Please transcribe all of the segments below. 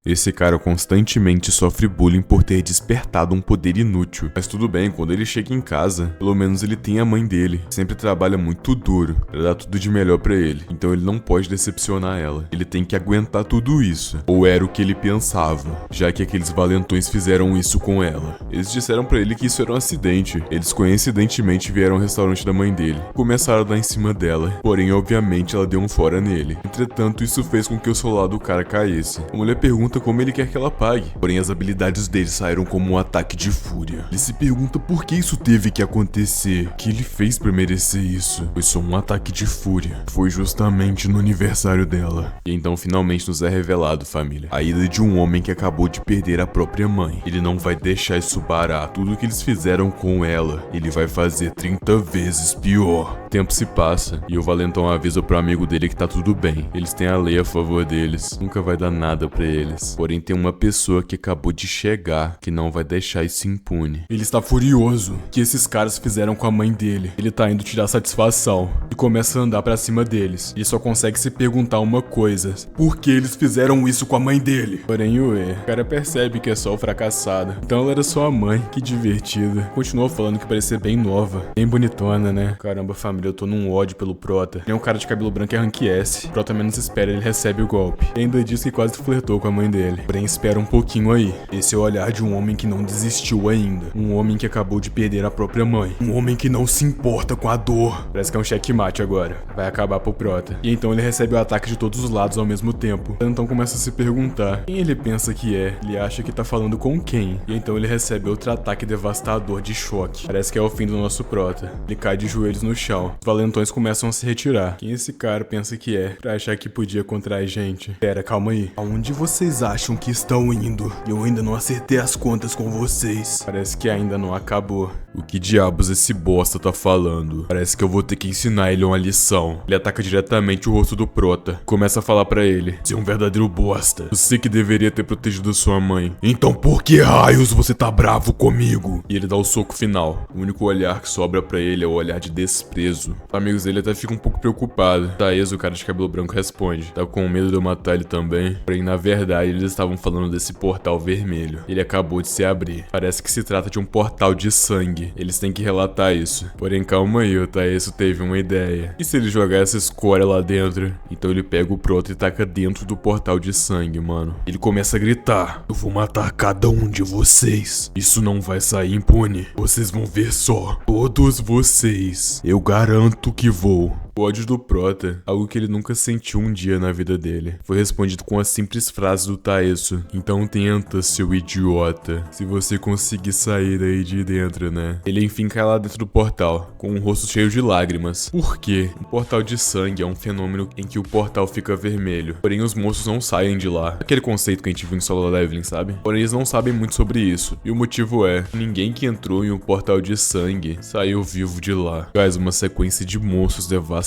Esse cara constantemente sofre bullying por ter despertado um poder inútil. Mas tudo bem, quando ele chega em casa, pelo menos ele tem a mãe dele. Sempre trabalha muito duro pra dar tudo de melhor pra ele. Então ele não pode decepcionar ela. Ele tem que aguentar tudo isso. Ou era o que ele pensava, já que aqueles valentões fizeram isso com ela. Eles disseram pra ele que isso era um acidente. Eles coincidentemente vieram ao restaurante da mãe dele. Começaram a dar em cima dela. Porém, obviamente, ela deu um fora nele. Entretanto, isso fez com que o celular do cara caísse. A mulher pergunta como ele quer que ela pague. Porém, as habilidades dele saíram como um ataque de fúria. Ele se pergunta por que isso teve que acontecer. O que ele fez pra merecer isso? Foi só um ataque de fúria. Foi justamente no aniversário dela. E então finalmente nos é revelado, família, a ida de um homem que acabou de perder a própria mãe. Ele não vai deixar isso parar. Tudo que eles fizeram com ela, ele vai fazer 30 vezes pior. O tempo se passa e o valentão avisa pro amigo dele que tá tudo bem. Eles têm a lei a favor deles. Nunca vai dar nada pra eles. Porém, tem uma pessoa que acabou de chegar que não vai deixar isso impune. Ele está furioso que esses caras fizeram com a mãe dele. Ele tá indo tirar satisfação e começa a andar pra cima deles. Ele só consegue se perguntar uma coisa: por que eles fizeram isso com a mãe dele? Porém, o cara percebe que é só o fracassado. Então ela era só a mãe. Que divertida. Continuou falando que parecia bem nova, bem bonitona, né? Caramba, família, eu tô num ódio pelo Prota. Ele é um cara de cabelo branco e rank S. Prota menos espera, ele recebe o golpe. E ainda diz que quase flertou com a mãe dele. Porém, espera um pouquinho aí. Esse é o olhar de um homem que não desistiu ainda. Um homem que acabou de perder a própria mãe. Um homem que não se importa com a dor. Parece que é um checkmate agora. Vai acabar pro Prota. E então ele recebe o ataque de todos os lados ao mesmo tempo. Então começa a se perguntar quem ele pensa que é. Ele acha que tá falando com quem. E então ele recebe outro ataque devastador de choque. Parece que é o fim do nosso Prota. Ele cai de joelhos no chão. Os valentões começam a se retirar. Quem esse cara pensa que é? Pra achar que podia contra a gente. Pera, calma aí. Aonde vocês acham que estão indo? Eu ainda não acertei as contas com vocês. Parece que ainda não acabou. O que diabos esse bosta tá falando? Parece que eu vou ter que ensinar ele uma lição. Ele ataca diretamente o rosto do Prota. Começa a falar pra ele: você é um verdadeiro bosta. Você que deveria ter protegido sua mãe. Então por que raios você tá bravo comigo? E ele dá o soco final. O único olhar que sobra pra ele é o olhar de desprezo. Os amigos dele até ficam um pouco preocupados. Taez, o cara de cabelo branco, responde: tá com medo de eu matar ele também? Porém, na verdade, eles estavam falando desse portal vermelho. Ele acabou de se abrir. Parece que se trata de um portal de sangue. Eles têm que relatar isso. Porém, calma aí, o Taeso teve uma ideia. E se ele jogar essa escória lá dentro? Então ele pega o Prota e taca dentro do portal de sangue, mano. Ele começa a gritar: eu vou matar cada um de vocês. Isso não vai sair impune. Vocês vão ver só. Todos vocês. Eu garanto que vou. O ódio do Prota, algo que ele nunca sentiu um dia na vida dele, foi respondido com a simples frase do Taeso: então tenta, seu idiota. Se você conseguir sair daí de dentro, né? Ele enfim cai lá dentro do portal, com um rosto cheio de lágrimas. Por quê? Um portal de sangue é um fenômeno em que o portal fica vermelho. Porém, os monstros não saem de lá. Aquele conceito que a gente viu em Solo Leveling, sabe? Porém, eles não sabem muito sobre isso. E o motivo é: ninguém que entrou em um portal de sangue saiu vivo de lá. Faz uma sequência de monstros devastadores.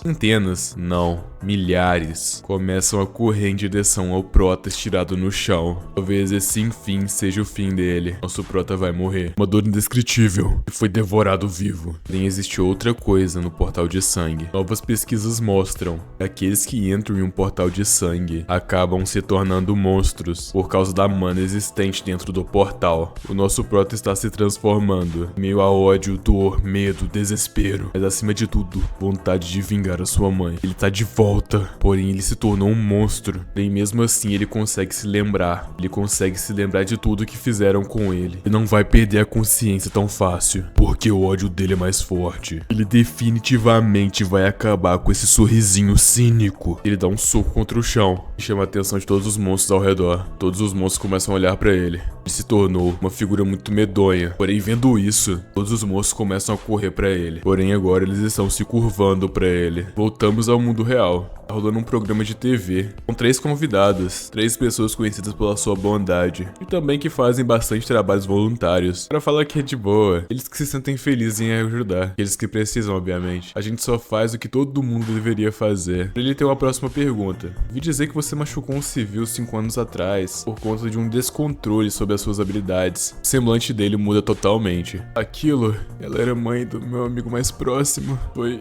Centenas, não, milhares, começam a correr em direção ao Prota estirado no chão. Talvez esse enfim seja o fim dele. Nosso Prota vai morrer. Uma dor indescritível e foi devorado vivo. Porém, existe outra coisa no portal de sangue. Novas pesquisas mostram que aqueles que entram em um portal de sangue acabam se tornando monstros por causa da mana existente dentro do portal. O nosso Prota está se transformando, meio a ódio, dor, medo, desespero, mas acima de tudo, vontade de vingar a sua mãe. Ele tá de volta, porém ele se tornou um monstro. E mesmo assim ele consegue se lembrar. Ele consegue se lembrar de tudo que fizeram com ele. Ele não vai perder a consciência tão fácil, porque o ódio dele é mais forte. Ele definitivamente vai acabar com esse sorrisinho cínico. Ele dá um soco contra o chão e chama a atenção de todos os monstros ao redor. Todos os monstros começam a olhar pra ele. Ele se tornou uma figura muito medonha. Porém, vendo isso, todos os monstros começam a correr pra ele. Porém, agora eles estão se curvando pra ele. Voltamos ao mundo real. Tá rolando um programa de TV com 3 convidados, 3 pessoas conhecidas pela sua bondade e também que fazem bastante trabalhos voluntários. Pra falar que é de boa, eles que se sentem felizes em ajudar, aqueles que precisam, obviamente. A gente só faz o que todo mundo deveria fazer. Ele tem uma próxima pergunta. Vi dizer que você machucou um civil 5 anos atrás por conta de um descontrole sobre as suas habilidades. O semblante dele muda totalmente. Aquilo, ela era mãe do meu amigo mais próximo.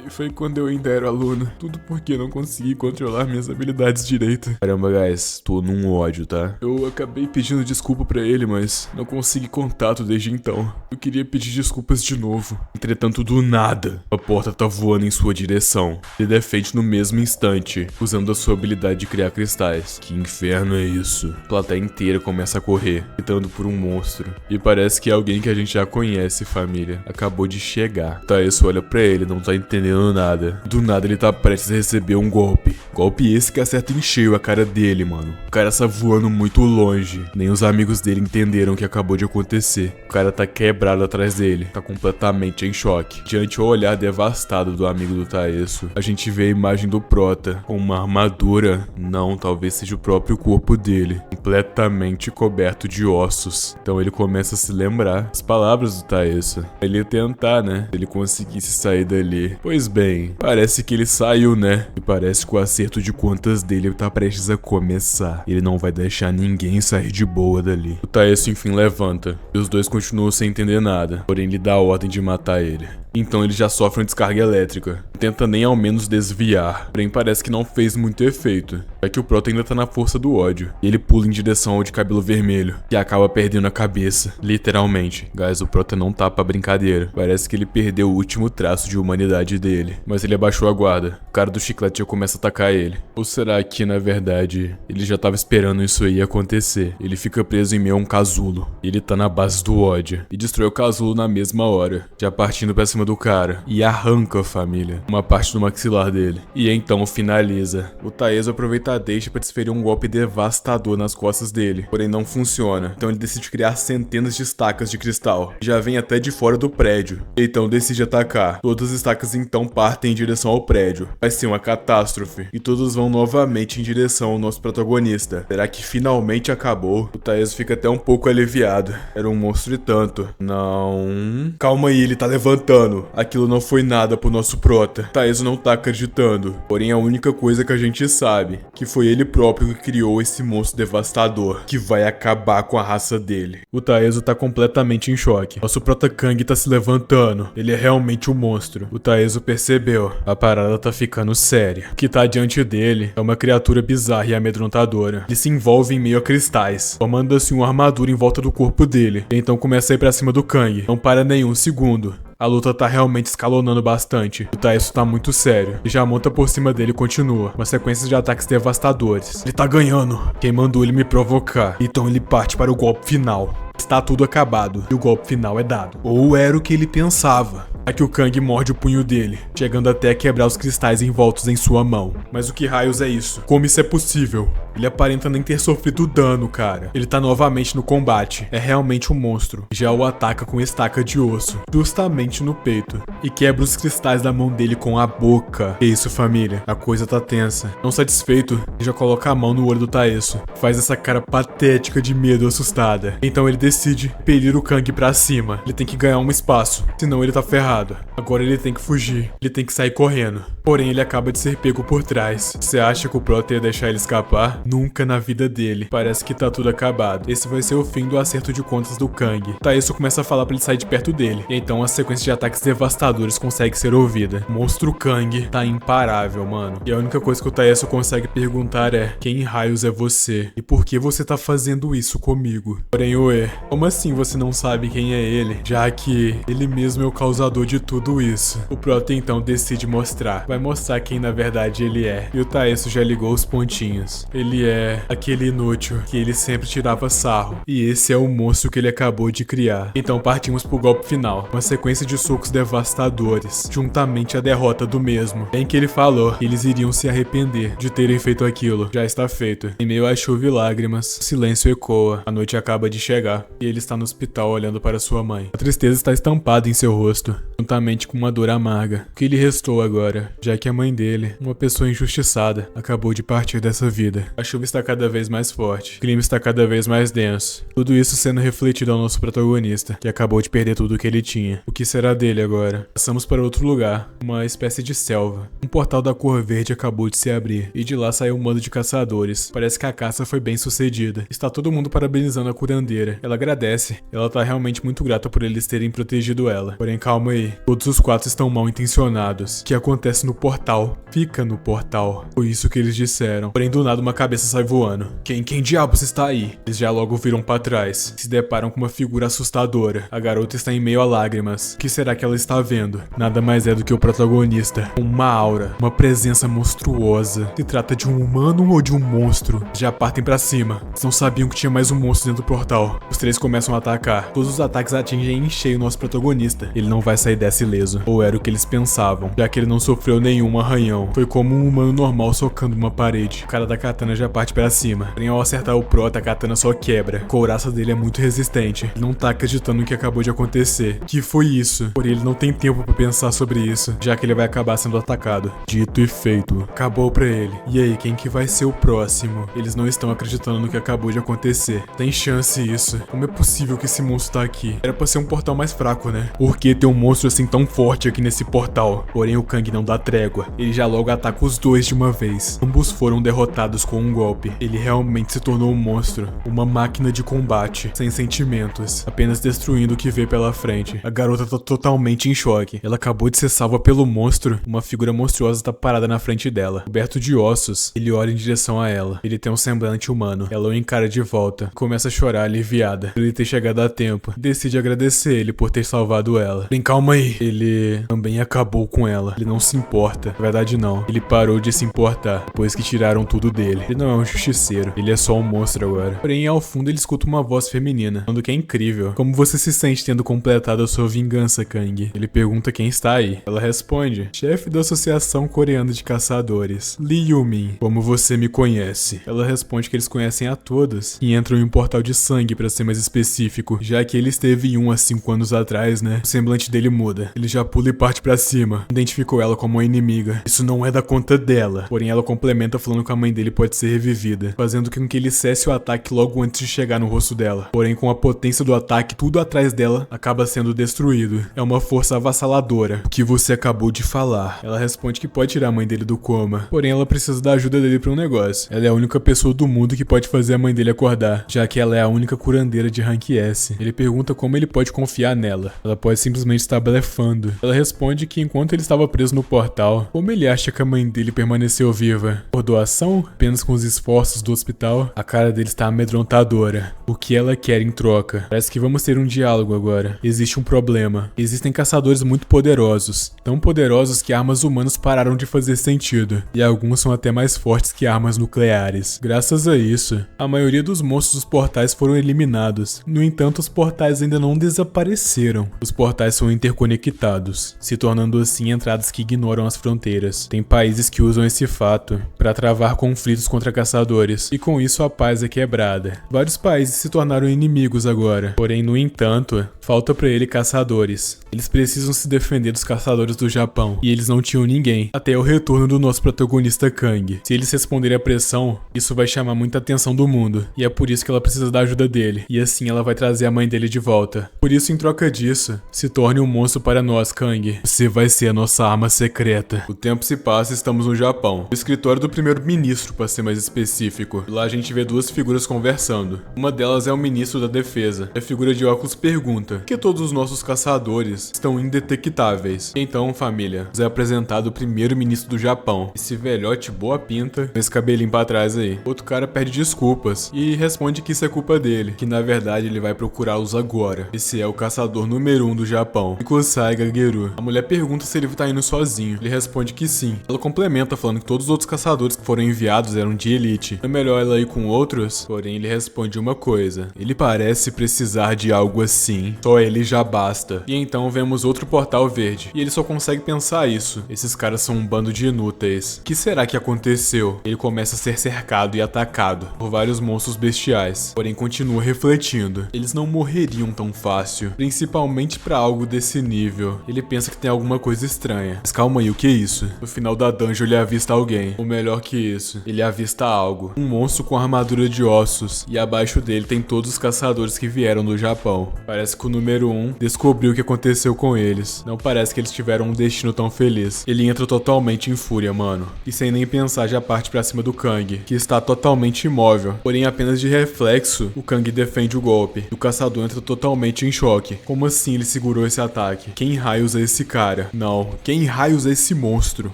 Foi quando eu ainda era aluno. Tudo porque não consegui consegui controlar minhas habilidades direito. Caramba, guys, tô num ódio, tá? Eu acabei pedindo desculpa pra ele, mas não consegui contato desde então. Eu queria pedir desculpas de novo. Entretanto, do nada, a porta tá voando em sua direção. Ele defende no mesmo instante, usando a sua habilidade de criar cristais. Que inferno é isso? A plateia inteira começa a correr, gritando por um monstro. E parece que é alguém que a gente já conhece, família. Acabou de chegar. Taeso olha pra ele, não tá entendendo nada. Do nada ele tá prestes a receber um golpe. Golpe esse que acerta em cheio a cara dele, mano. O cara tá voando muito longe. Nem os amigos dele entenderam o que acabou de acontecer. O cara tá quebrado atrás dele. Tá completamente em choque. Diante ao olhar devastado do amigo do Taeso, a gente vê a imagem do Prota com uma armadura. Não, talvez seja o próprio corpo dele. Completamente coberto de ossos. Então ele começa a se lembrar as palavras do Taeso. Ele ia tentar, né? Se ele conseguisse sair dali. Pois bem, parece que ele saiu, né? E parece que o acerto de contas dele tá prestes a começar. Ele não vai deixar ninguém sair de boa dali. O Taeso enfim levanta. E os dois continuam sem entender nada. Porém ele dá a ordem de matar ele. Então ele já sofre uma descarga elétrica. Não tenta nem ao menos desviar. Porém parece que não fez muito efeito. É que o Prota ainda tá na força do ódio. E ele pula em direção ao de cabelo vermelho. E acaba perdendo a cabeça. Literalmente. Guys, o Prota não tá pra brincadeira. Parece que ele perdeu o último traço de humanidade dele. Mas ele abaixou a guarda. O cara do chiclete já começa a atacar ele. Ou será que, na verdade, ele já tava esperando isso aí acontecer? Ele fica preso em meio a um casulo. E ele tá na base do ódio. E destrói o casulo na mesma hora. Já partindo pra cima do cara e arranca a família, uma parte do maxilar dele. E então finaliza. O Taeso aproveita a deixa para desferir um golpe devastador nas costas dele, porém não funciona. Então ele decide criar centenas de estacas de cristal. Já vem até de fora do prédio. Então decide atacar. Todas as estacas então partem em direção ao prédio. Vai ser uma catástrofe. E todos vão novamente em direção ao nosso protagonista. Será que finalmente acabou? O Taeso fica até um pouco aliviado. Era um monstro e tanto. Não. Calma aí, ele tá levantando. Aquilo não foi nada pro nosso Prota. Taeso não tá acreditando. Porém, a única coisa que a gente sabe, que foi ele próprio que criou esse monstro devastador, que vai acabar com a raça dele. O Taeso tá completamente em choque. Nosso Prota Kang tá se levantando. Ele é realmente um monstro. O Taeso percebeu. A parada tá ficando séria. O que tá diante dele é uma criatura bizarra e amedrontadora. Ele se envolve em meio a cristais, formando-se uma armadura em volta do corpo dele. E então começa a ir pra cima do Kang. Não para nenhum segundo. A luta tá realmente escalonando bastante. O Taeso tá muito sério. E já monta por cima dele e continua. Uma sequência de ataques devastadores. Ele tá ganhando. Quem mandou ele me provocar? Então ele parte para o golpe final. Está tudo acabado. E o golpe final é dado. Ou era o que ele pensava. Aqui o Kang morde o punho dele, chegando até a quebrar os cristais envoltos em sua mão. Mas o que raios é isso? Como isso é possível? Ele aparenta nem ter sofrido dano, cara. Ele tá novamente no combate. É realmente um monstro. Já o ataca com estaca de osso, justamente no peito, e quebra os cristais da mão dele com a boca. Que isso, família? A coisa tá tensa. Não satisfeito, ele já coloca a mão no olho do Taeso. Faz essa cara patética de medo assustada. Então ele decide impelir o Kang pra cima. Ele tem que ganhar um espaço, senão ele tá ferrado. Agora ele tem que fugir. Ele tem que sair correndo. Porém, ele acaba de ser pego por trás. Você acha que o Prota ia deixar ele escapar? Nunca na vida dele. Parece que tá tudo acabado. Esse vai ser o fim do acerto de contas do Kang. Taeso começa a falar pra ele sair de perto dele. E então a sequência de ataques devastadores consegue ser ouvida. O monstro Kang tá imparável, mano. E a única coisa que o Taeso consegue perguntar é: quem raios é você? E por que você tá fazendo isso comigo? Porém, ué, como assim você não sabe quem é ele? Já que ele mesmo é o causador de tudo isso. O Prota então decide mostrar. Vai mostrar quem na verdade ele é. E o Taeso já ligou os pontinhos. Ele é aquele inútil que ele sempre tirava sarro. E esse é o monstro que ele acabou de criar. Então partimos pro golpe final. Uma sequência de socos devastadores, juntamente à derrota do mesmo. Bem que ele falou que eles iriam se arrepender de terem feito aquilo. Já está feito. Em meio a chuva e lágrimas, o silêncio ecoa. A noite acaba de chegar. E ele está no hospital olhando para sua mãe. A tristeza está estampada em seu rosto, juntamente com uma dor amarga. O que lhe restou agora, já que a mãe dele, uma pessoa injustiçada, acabou de partir dessa vida. A chuva está cada vez mais forte, o clima está cada vez mais denso. Tudo isso sendo refletido ao nosso protagonista, que acabou de perder tudo o que ele tinha. O que será dele agora? Passamos para outro lugar, uma espécie de selva. Um portal da cor verde acabou de se abrir, e de lá saiu um bando de caçadores. Parece que a caça foi bem sucedida. Está todo mundo parabenizando a curandeira. Ela agradece, ela tá realmente muito grata por eles terem protegido ela. Porém, calma aí. Kang. Todos os 4 estão mal intencionados. O que acontece no portal, fica no portal. Foi isso que eles disseram. Porém, do nada, uma cabeça sai voando. Quem diabos está aí? Eles já logo viram pra trás. Se deparam com uma figura assustadora. A garota está em meio a lágrimas. O que será que ela está vendo? Nada mais é do que o protagonista. Uma aura, uma presença monstruosa. Se trata de um humano ou de um monstro? Já partem pra cima. Eles não sabiam que tinha mais um monstro dentro do portal. Os 3 começam a atacar. Todos os ataques atingem em cheio o nosso protagonista. Ele não vai sair dessa ileso. Ou era o que eles pensavam, já que ele não sofreu nenhum arranhão. Foi como um humano normal socando uma parede. O cara da katana já parte pra cima. Porém, ao acertar o prota, a katana só quebra. A couraça dele é muito resistente. Ele não tá acreditando no que acabou de acontecer. Que foi isso? Porém, ele não tem tempo pra pensar sobre isso, já que ele vai acabar sendo atacado. Dito e feito. Acabou pra ele. E aí, quem que vai ser o próximo? Eles não estão acreditando no que acabou de acontecer. Tem chance isso. Como é possível que esse monstro tá aqui? Era pra ser um portal mais fraco, né? Por que ter um monstro assim tão forte aqui nesse portal? Porém, o Kang não dá trégua. Ele já logo ataca os 2 de uma vez. Ambos foram derrotados com um golpe. Ele realmente se tornou um monstro. Uma máquina de combate. Sem sentimentos. Apenas destruindo o que vê pela frente. A garota tá totalmente em choque. Ela acabou de ser salva pelo monstro. Uma figura monstruosa tá parada na frente dela. Coberto de ossos, ele olha em direção a ela. Ele tem um semblante humano. Ela o encara de volta. Começa a chorar aliviada por ele ter chegado a tempo. Decide agradecer ele por ter salvado ela. Bem, calma aí. Ele também acabou com ela. Ele não se importa. Na verdade, não. Ele parou de se importar depois que tiraram tudo dele. Ele não é um justiceiro. Ele é só um monstro agora. Porém, ao fundo, ele escuta uma voz feminina, falando que é incrível. Como você se sente tendo completado a sua vingança, Kang? Ele pergunta quem está aí. Ela responde: chefe da Associação Coreana de Caçadores, Lee Yu-min. Como você me conhece? Ela responde que eles conhecem a todos e entram em um portal de sangue, pra ser mais específico, já que ele esteve em um há 5 anos atrás, né? O semblante dele muda. Ele já pula e parte pra cima. Identificou ela como uma inimiga. Isso não é da conta dela. Porém, ela complementa falando que a mãe dele pode ser revivida, fazendo com que ele cesse o ataque logo antes de chegar no rosto dela. Porém, com a potência do ataque, tudo atrás dela acaba sendo destruído. É uma força avassaladora. O que você acabou de falar? Ela responde que pode tirar a mãe dele do coma. Porém, ela precisa da ajuda dele pra um negócio. Ela é a única pessoa do mundo que pode fazer a mãe dele acordar, já que ela é a única curandeira de rank S. Ele pergunta como ele pode confiar nela. Ela pode simplesmente estar blefando. Ela responde que enquanto ele estava preso no portal, como ele acha que a mãe dele permaneceu viva? Por doação? Apenas com os esforços do hospital? A cara dele está amedrontadora. O que ela quer em troca? Parece que vamos ter um diálogo agora. Existe um problema. Existem caçadores muito poderosos. Tão poderosos que armas humanas pararam de fazer sentido. E alguns são até mais fortes que armas nucleares. Graças a isso, a maioria dos monstros dos portais foram eliminados. No entanto, os portais ainda não desapareceram. Os portais são interconectados, se tornando assim entradas que ignoram as fronteiras. Tem países que usam esse fato para travar conflitos contra caçadores, e com isso a paz é quebrada. Vários países se tornaram inimigos agora. Porém, no entanto, falta para ele caçadores. Eles precisam se defender dos caçadores do Japão, e eles não tinham ninguém, até o retorno do nosso protagonista Kang. Se eles responderem à pressão, isso vai chamar muita atenção do mundo, e é por isso que ela precisa da ajuda dele, e assim ela vai trazer a mãe dele de volta. Por isso, em troca disso, se torne um monstro para nós, Kang. Você vai ser a nossa arma secreta. O tempo se passa e estamos no Japão. O escritório do primeiro-ministro, para ser mais específico. Lá a gente vê 2 figuras conversando. Uma delas é o ministro da defesa. A figura de óculos pergunta: por que todos os nossos caçadores estão indetectáveis? E então, família, nos é apresentado o primeiro-ministro do Japão. Esse velhote boa pinta, com esse cabelinho pra trás aí. Outro cara pede desculpas e responde que isso é culpa dele, que na verdade ele vai procurá-los agora. Esse é o caçador número 1 do Japão, Mikosai Gageru. A mulher pergunta se ele tá indo sozinho. Ele responde que sim. Ela complementa falando que todos os outros caçadores que foram enviados eram de elite. É melhor ela ir com outros? Porém, ele responde uma coisa: ele parece precisar de algo assim. Só ele já basta. E então vemos outro portal verde. E ele só consegue pensar isso. Esses caras são um bando de inúteis. O que será que aconteceu? Ele começa a ser cercado e atacado por vários monstros bestiais. Porém, continua refletindo. Eles não morreriam tão fácil. Principalmente pra algo desse nível. Ele pensa que tem alguma coisa estranha. Mas calma aí, o que é isso? No final da dungeon ele avista alguém. Ou melhor que isso, ele avista algo. Um monstro com armadura de ossos. E abaixo dele tem todos os caçadores que vieram do Japão. Parece que o número 1 descobriu o que aconteceu com eles. Não parece que eles tiveram um destino tão feliz. Ele entra totalmente em fúria, mano. E sem nem pensar já parte pra cima do Kang, que está totalmente imóvel. Porém, apenas de reflexo, o Kang defende o golpe. E o caçador entra totalmente em choque. Como assim ele segurou esse ataque? Quem raios é esse cara? Não, quem raios é esse monstro?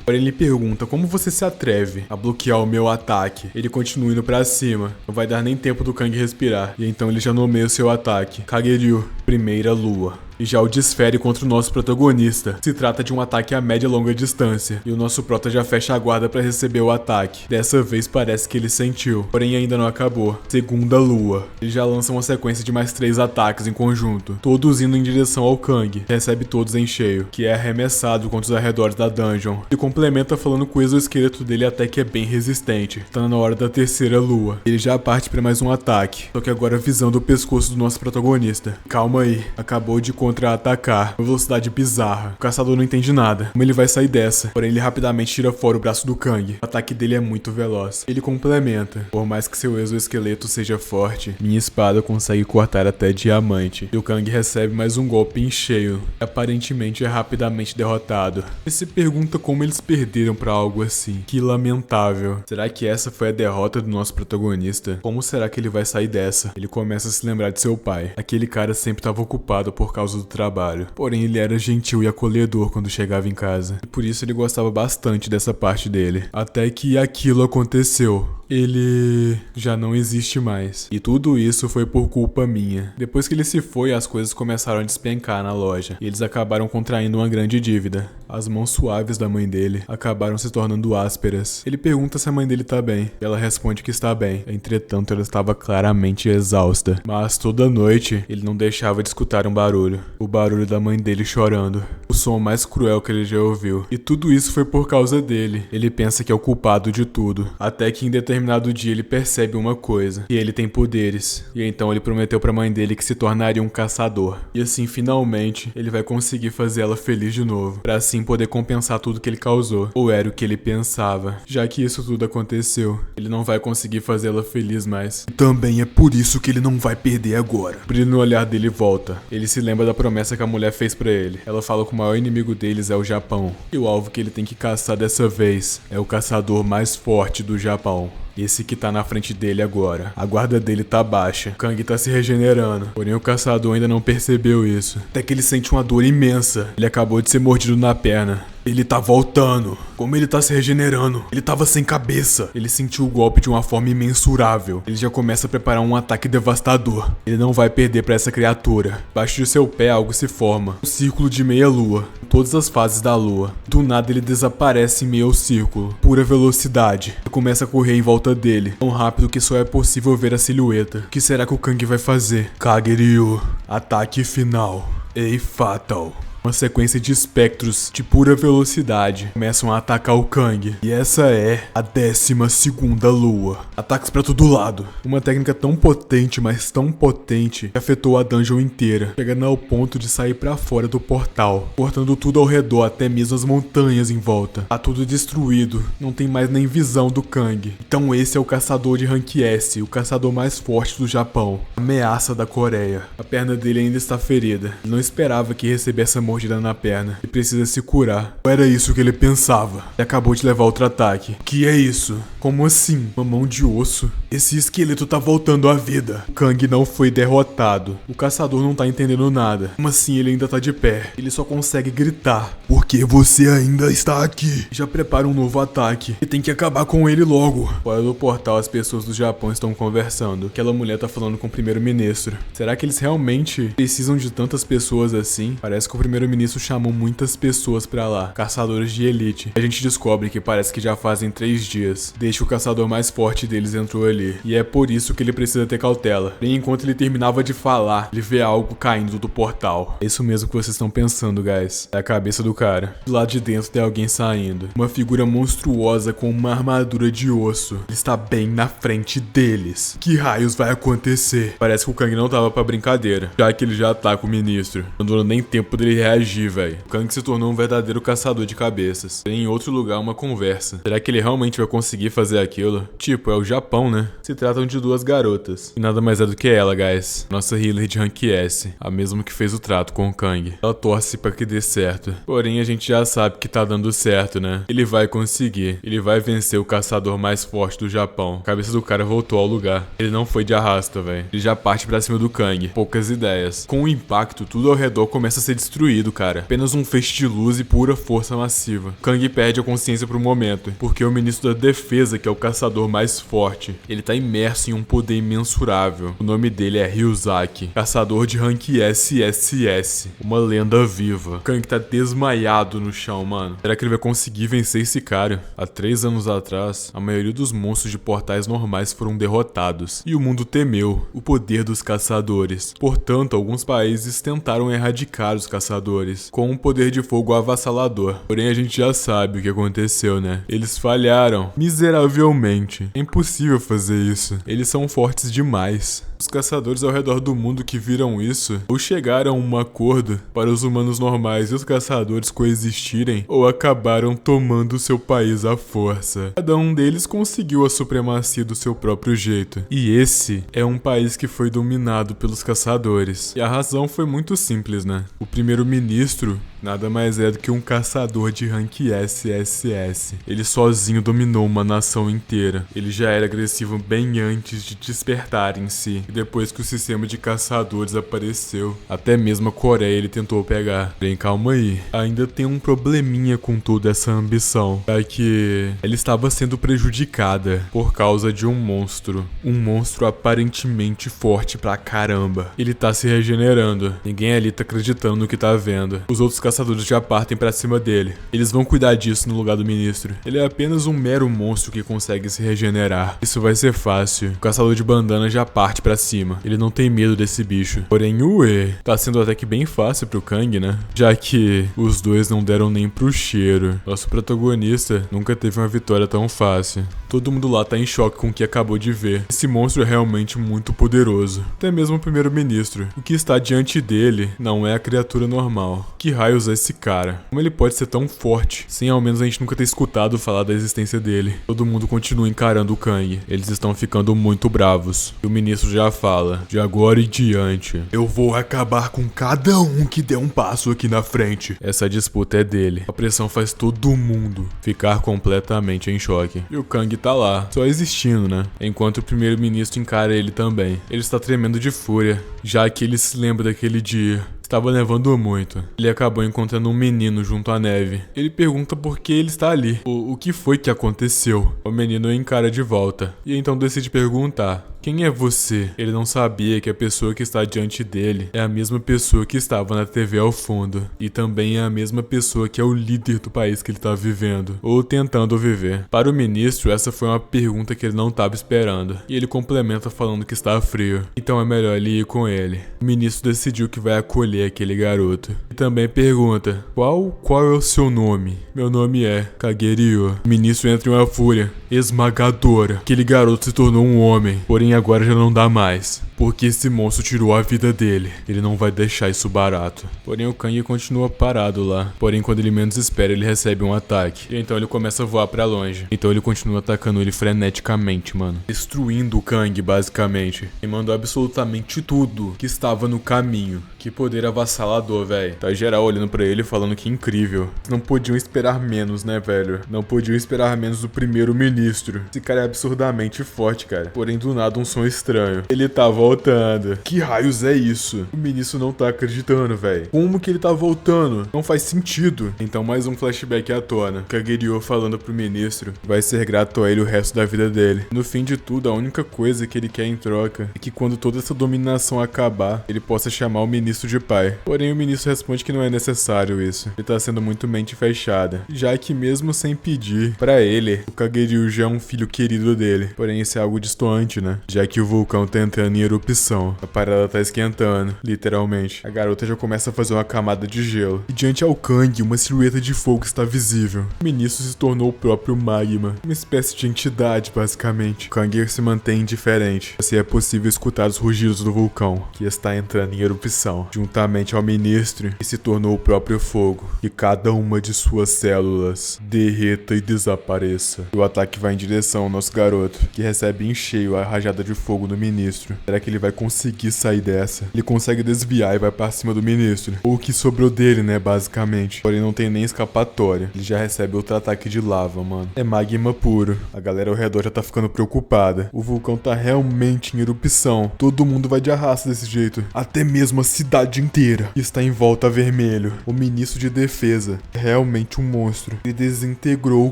Porém, ele pergunta, como você se atreve a bloquear o meu ataque? Ele continua indo pra cima. Não vai dar nem tempo do Kang respirar. E então ele já nomeia o seu ataque. Kageryu, primeira lua. E já o desfere contra o nosso protagonista. Se trata de um ataque a média e longa distância, e o nosso prota já fecha a guarda para receber o ataque. Dessa vez parece que ele sentiu, porém ainda não acabou. Segunda lua. Ele já lança uma sequência de mais 3 ataques em conjunto, todos indo em direção ao Kang, que recebe todos em cheio, que é arremessado contra os arredores da dungeon. Ele complementa falando que o exoesqueleto dele até que é bem resistente. Tá na hora da terceira lua. Ele já parte para mais um ataque, só que agora visando o pescoço do nosso protagonista. Calma aí, acabou de contra-atacar, uma velocidade bizarra. O caçador não entende nada, como ele vai sair dessa. Porém, ele rapidamente tira fora o braço do Kang. O ataque dele é muito veloz. Ele complementa. Por mais que seu exoesqueleto seja forte, minha espada consegue cortar até diamante. E o Kang recebe mais um golpe em cheio. E aparentemente é rapidamente derrotado. Ele se pergunta como eles perderam pra algo assim. Que lamentável. Será que essa foi a derrota do nosso protagonista? Como será que ele vai sair dessa? Ele começa a se lembrar de seu pai. Aquele cara sempre estava ocupado por causa do trabalho. Porém, ele era gentil e acolhedor quando chegava em casa. E por isso ele gostava bastante dessa parte dele. Até que aquilo aconteceu. Ele já não existe mais. E tudo isso foi por culpa minha. Depois que ele se foi, as coisas começaram a despencar na loja. E eles acabaram contraindo uma grande dívida. As mãos suaves da mãe dele acabaram se tornando ásperas. Ele pergunta se a mãe dele tá bem. E ela responde que está bem. Entretanto, ela estava claramente exausta. Mas toda noite, ele não deixava de escutar um barulho. O barulho da mãe dele chorando. O som mais cruel que ele já ouviu. E tudo isso foi por causa dele. Ele pensa que é o culpado de tudo. Até que em determinado dia ele percebe uma coisa. Que ele tem poderes. E então ele prometeu pra mãe dele que se tornaria um caçador. E assim, finalmente, ele vai conseguir fazer ela feliz de novo. Pra assim poder compensar tudo que ele causou. Ou era o que ele pensava. Já que isso tudo aconteceu, ele não vai conseguir fazê-la feliz mais. Também é por isso que ele não vai perder agora. O brilho no olhar dele volta. Ele se lembra da promessa que a mulher fez pra ele. Ela fala que o maior inimigo deles é o Japão. E o alvo que ele tem que caçar dessa vez é o caçador mais forte do Japão. Esse que tá na frente dele agora. A guarda dele tá baixa. O Kang tá se regenerando. Porém, o caçador ainda não percebeu isso. Até que ele sente uma dor imensa. Ele acabou de ser mordido na perna. Ele tá voltando. Como ele tá se regenerando. Ele tava sem cabeça. Ele sentiu o golpe de uma forma imensurável. Ele já começa a preparar um ataque devastador. Ele não vai perder pra essa criatura. Abaixo de seu pé algo se forma. Um círculo de meia lua. Todas as fases da lua. Do nada ele desaparece em meio ao círculo. Pura velocidade. Ele começa a correr em volta dele. Tão rápido que só é possível ver a silhueta. O que será que o Kang vai fazer? Kageryu. Ataque final. Ei, Fatal. Uma sequência de espectros de pura velocidade começam a atacar o Kang. E essa é a 12ª lua. Ataques pra todo lado. Uma técnica tão potente, mas tão potente, que afetou a dungeon inteira, chegando ao ponto de sair pra fora do portal, cortando tudo ao redor, até mesmo as montanhas em volta. Tá tudo destruído, não tem mais nem visão do Kang. Então esse é o caçador de rank S, o caçador mais forte do Japão. Ameaça da Coreia. A perna dele ainda está ferida. Ele não esperava que recebesse mordida na perna e precisa se curar. Ou era isso que ele pensava? Ele acabou de levar outro ataque. Que é isso? Como assim? Uma mão de osso? Esse esqueleto tá voltando à vida. O Kang não foi derrotado. O caçador não tá entendendo nada. Como assim ele ainda tá de pé? Ele só consegue gritar. Porque você ainda está aqui. Já prepara um novo ataque. E tem que acabar com ele logo. Fora do portal, as pessoas do Japão estão conversando. Aquela mulher tá falando com o primeiro-ministro. Será que eles realmente precisam de tantas pessoas assim? Parece que o primeiro-ministro chamou muitas pessoas pra lá. Caçadores de elite. A gente descobre que parece que já fazem 3 dias. Desde que o caçador mais forte deles entrou ali. E é por isso que ele precisa ter cautela. E enquanto ele terminava de falar, ele vê algo caindo do portal. É isso mesmo que vocês estão pensando, guys. É a cabeça do cara. Do lado de dentro tem alguém saindo. Uma figura monstruosa com uma armadura de osso. Ele está bem na frente deles. Que raios vai acontecer? Parece que o Kang não tava pra brincadeira, já que ele já ataca o ministro. Não deu nem tempo dele reagir, velho. O Kang se tornou um verdadeiro caçador de cabeças. Tem em outro lugar uma conversa. Será que ele realmente vai conseguir fazer aquilo? Tipo, é o Japão, né? Se tratam de duas garotas. E nada mais é do que ela, guys. Nossa healer de rank S. A mesma que fez o trato com o Kang. Ela torce pra que dê certo. Porém, a gente já sabe que tá dando certo, né? Ele vai conseguir. Ele vai vencer o caçador mais forte do Japão. A cabeça do cara voltou ao lugar. Ele não foi de arrasta, velho. Ele já parte pra cima do Kang. Poucas ideias. Com o impacto, tudo ao redor começa a ser destruído, cara. Apenas um feixe de luz e pura força massiva. Kang perde a consciência por um momento, porque o ministro da defesa, que é o caçador mais forte, ele tá imerso em um poder imensurável. O nome dele é Ryuzaki, caçador de rank SSS, uma lenda viva. Kang tá desmaiado no chão, mano. Será que ele vai conseguir vencer esse cara? Há 3 anos atrás, a maioria dos monstros de portais normais foram derrotados, e o mundo temeu o poder dos caçadores. Portanto, alguns países tentaram erradicar os caçadores, com um poder de fogo avassalador. Porém, a gente já sabe o que aconteceu, né? Eles falharam miseravelmente. É impossível fazer isso. Eles são fortes demais. Os caçadores ao redor do mundo que viram isso, ou chegaram a um acordo para os humanos normais e os caçadores coexistirem, ou acabaram tomando seu país à força. Cada um deles conseguiu a supremacia do seu próprio jeito. E esse é um país que foi dominado pelos caçadores. E a razão foi muito simples, né? O primeiro-ministro nada mais é do que um caçador de rank SSS. Ele sozinho dominou uma nação inteira. Ele já era agressivo bem antes de despertar em si. E depois que o sistema de caçadores apareceu, até mesmo a Coreia ele tentou pegar. Bem, calma aí. Ainda tem um probleminha com toda essa ambição. É que ela estava sendo prejudicada por causa de um monstro. Um monstro aparentemente forte pra caramba. Ele tá se regenerando. Ninguém ali tá acreditando no que tá vendo. Os outros caçadores já partem pra cima dele. Eles vão cuidar disso no lugar do ministro. Ele é apenas um mero monstro que consegue se regenerar. Isso vai ser fácil. O caçador de bandana já parte pra cima. Ele não tem medo desse bicho. Porém, ué, tá sendo até que bem fácil pro Kang, né? Já que os dois não deram nem pro cheiro. Nosso protagonista nunca teve uma vitória tão fácil. Todo mundo lá tá em choque com o que acabou de ver. Esse monstro é realmente muito poderoso. Até mesmo o primeiro-ministro. O que está diante dele não é a criatura normal. Que raios é esse cara? Como ele pode ser tão forte, sem ao menos a gente nunca ter escutado falar da existência dele? Todo mundo continua encarando o Kang. Eles estão ficando muito bravos. E o ministro já fala: de agora em diante, eu vou acabar com cada um que der um passo aqui na frente. Essa disputa é dele. A pressão faz todo mundo ficar completamente em choque. E o Kang tá lá, só existindo, né? Enquanto o primeiro-ministro encara ele também. Ele está tremendo de fúria, já que ele se lembra daquele dia. Estava nevando muito. Ele acabou encontrando um menino junto à neve. Ele pergunta por que ele está ali. O que foi que aconteceu? O menino encara de volta. E então decide perguntar: quem é você? Ele não sabia que a pessoa que está diante dele é a mesma pessoa que estava na TV ao fundo. E também é a mesma pessoa que é o líder do país que ele está vivendo. Ou tentando viver. Para o ministro, essa foi uma pergunta que ele não estava esperando. E ele complementa falando que está frio. Então é melhor ele ir com ele. O ministro decidiu que vai acolher aquele garoto. E também pergunta: qual é o seu nome? Meu nome é Kagerio. O ministro entra em uma fúria esmagadora. Aquele garoto se tornou um homem. Porém agora já não dá mais, porque esse monstro tirou a vida dele. Ele não vai deixar isso barato. Porém o Kang continua parado lá. Porém quando ele menos espera, ele recebe um ataque. E então ele começa a voar pra longe. Então ele continua atacando ele freneticamente, mano. Destruindo o Kang, basicamente. E mandou absolutamente tudo que estava no caminho. Que poder avassalador, velho. Tá geral olhando pra ele falando que incrível. Não podiam esperar menos, né, velho? Não podiam esperar menos do primeiro-ministro. Esse cara é absurdamente forte, cara. Porém do nada um som estranho. Ele tá voltando. Que raios é isso? O ministro não tá acreditando, velho. Como que ele tá voltando? Não faz sentido. Então mais um flashback à tona. Kagerio falando pro ministro vai ser grato a ele o resto da vida dele. No fim de tudo, a única coisa que ele quer em troca é que quando toda essa dominação acabar, ele possa chamar o ministro de pai. Porém o ministro responde que não é necessário isso. Ele tá sendo muito mente fechada. Já que mesmo sem pedir pra ele, o Kagerio já é um filho querido dele. Porém isso é algo distoante, né? Já que o vulcão tá entrando em erupção erupção. A parada tá esquentando, literalmente. A garota já começa a fazer uma camada de gelo. E diante ao Kang, uma silhueta de fogo está visível. O ministro se tornou o próprio magma, uma espécie de entidade, basicamente. O Kang se mantém indiferente. Assim é possível escutar os rugidos do vulcão, que está entrando em erupção, juntamente ao ministro, que se tornou o próprio fogo. E cada uma de suas células derreta e desapareça. E o ataque vai em direção ao nosso garoto, que recebe em cheio a rajada de fogo do ministro. Será que ele vai conseguir sair dessa? Ele consegue desviar e vai pra cima do ministro. Ou o que sobrou dele, né, basicamente. Porém não tem nem escapatória. Ele já recebe outro ataque de lava, mano. É magma puro. A galera ao redor já tá ficando preocupada. O vulcão tá realmente em erupção. Todo mundo vai de arrasto desse jeito. Até mesmo a cidade inteira está em volta vermelho. O ministro de defesa é realmente um monstro. Ele desintegrou o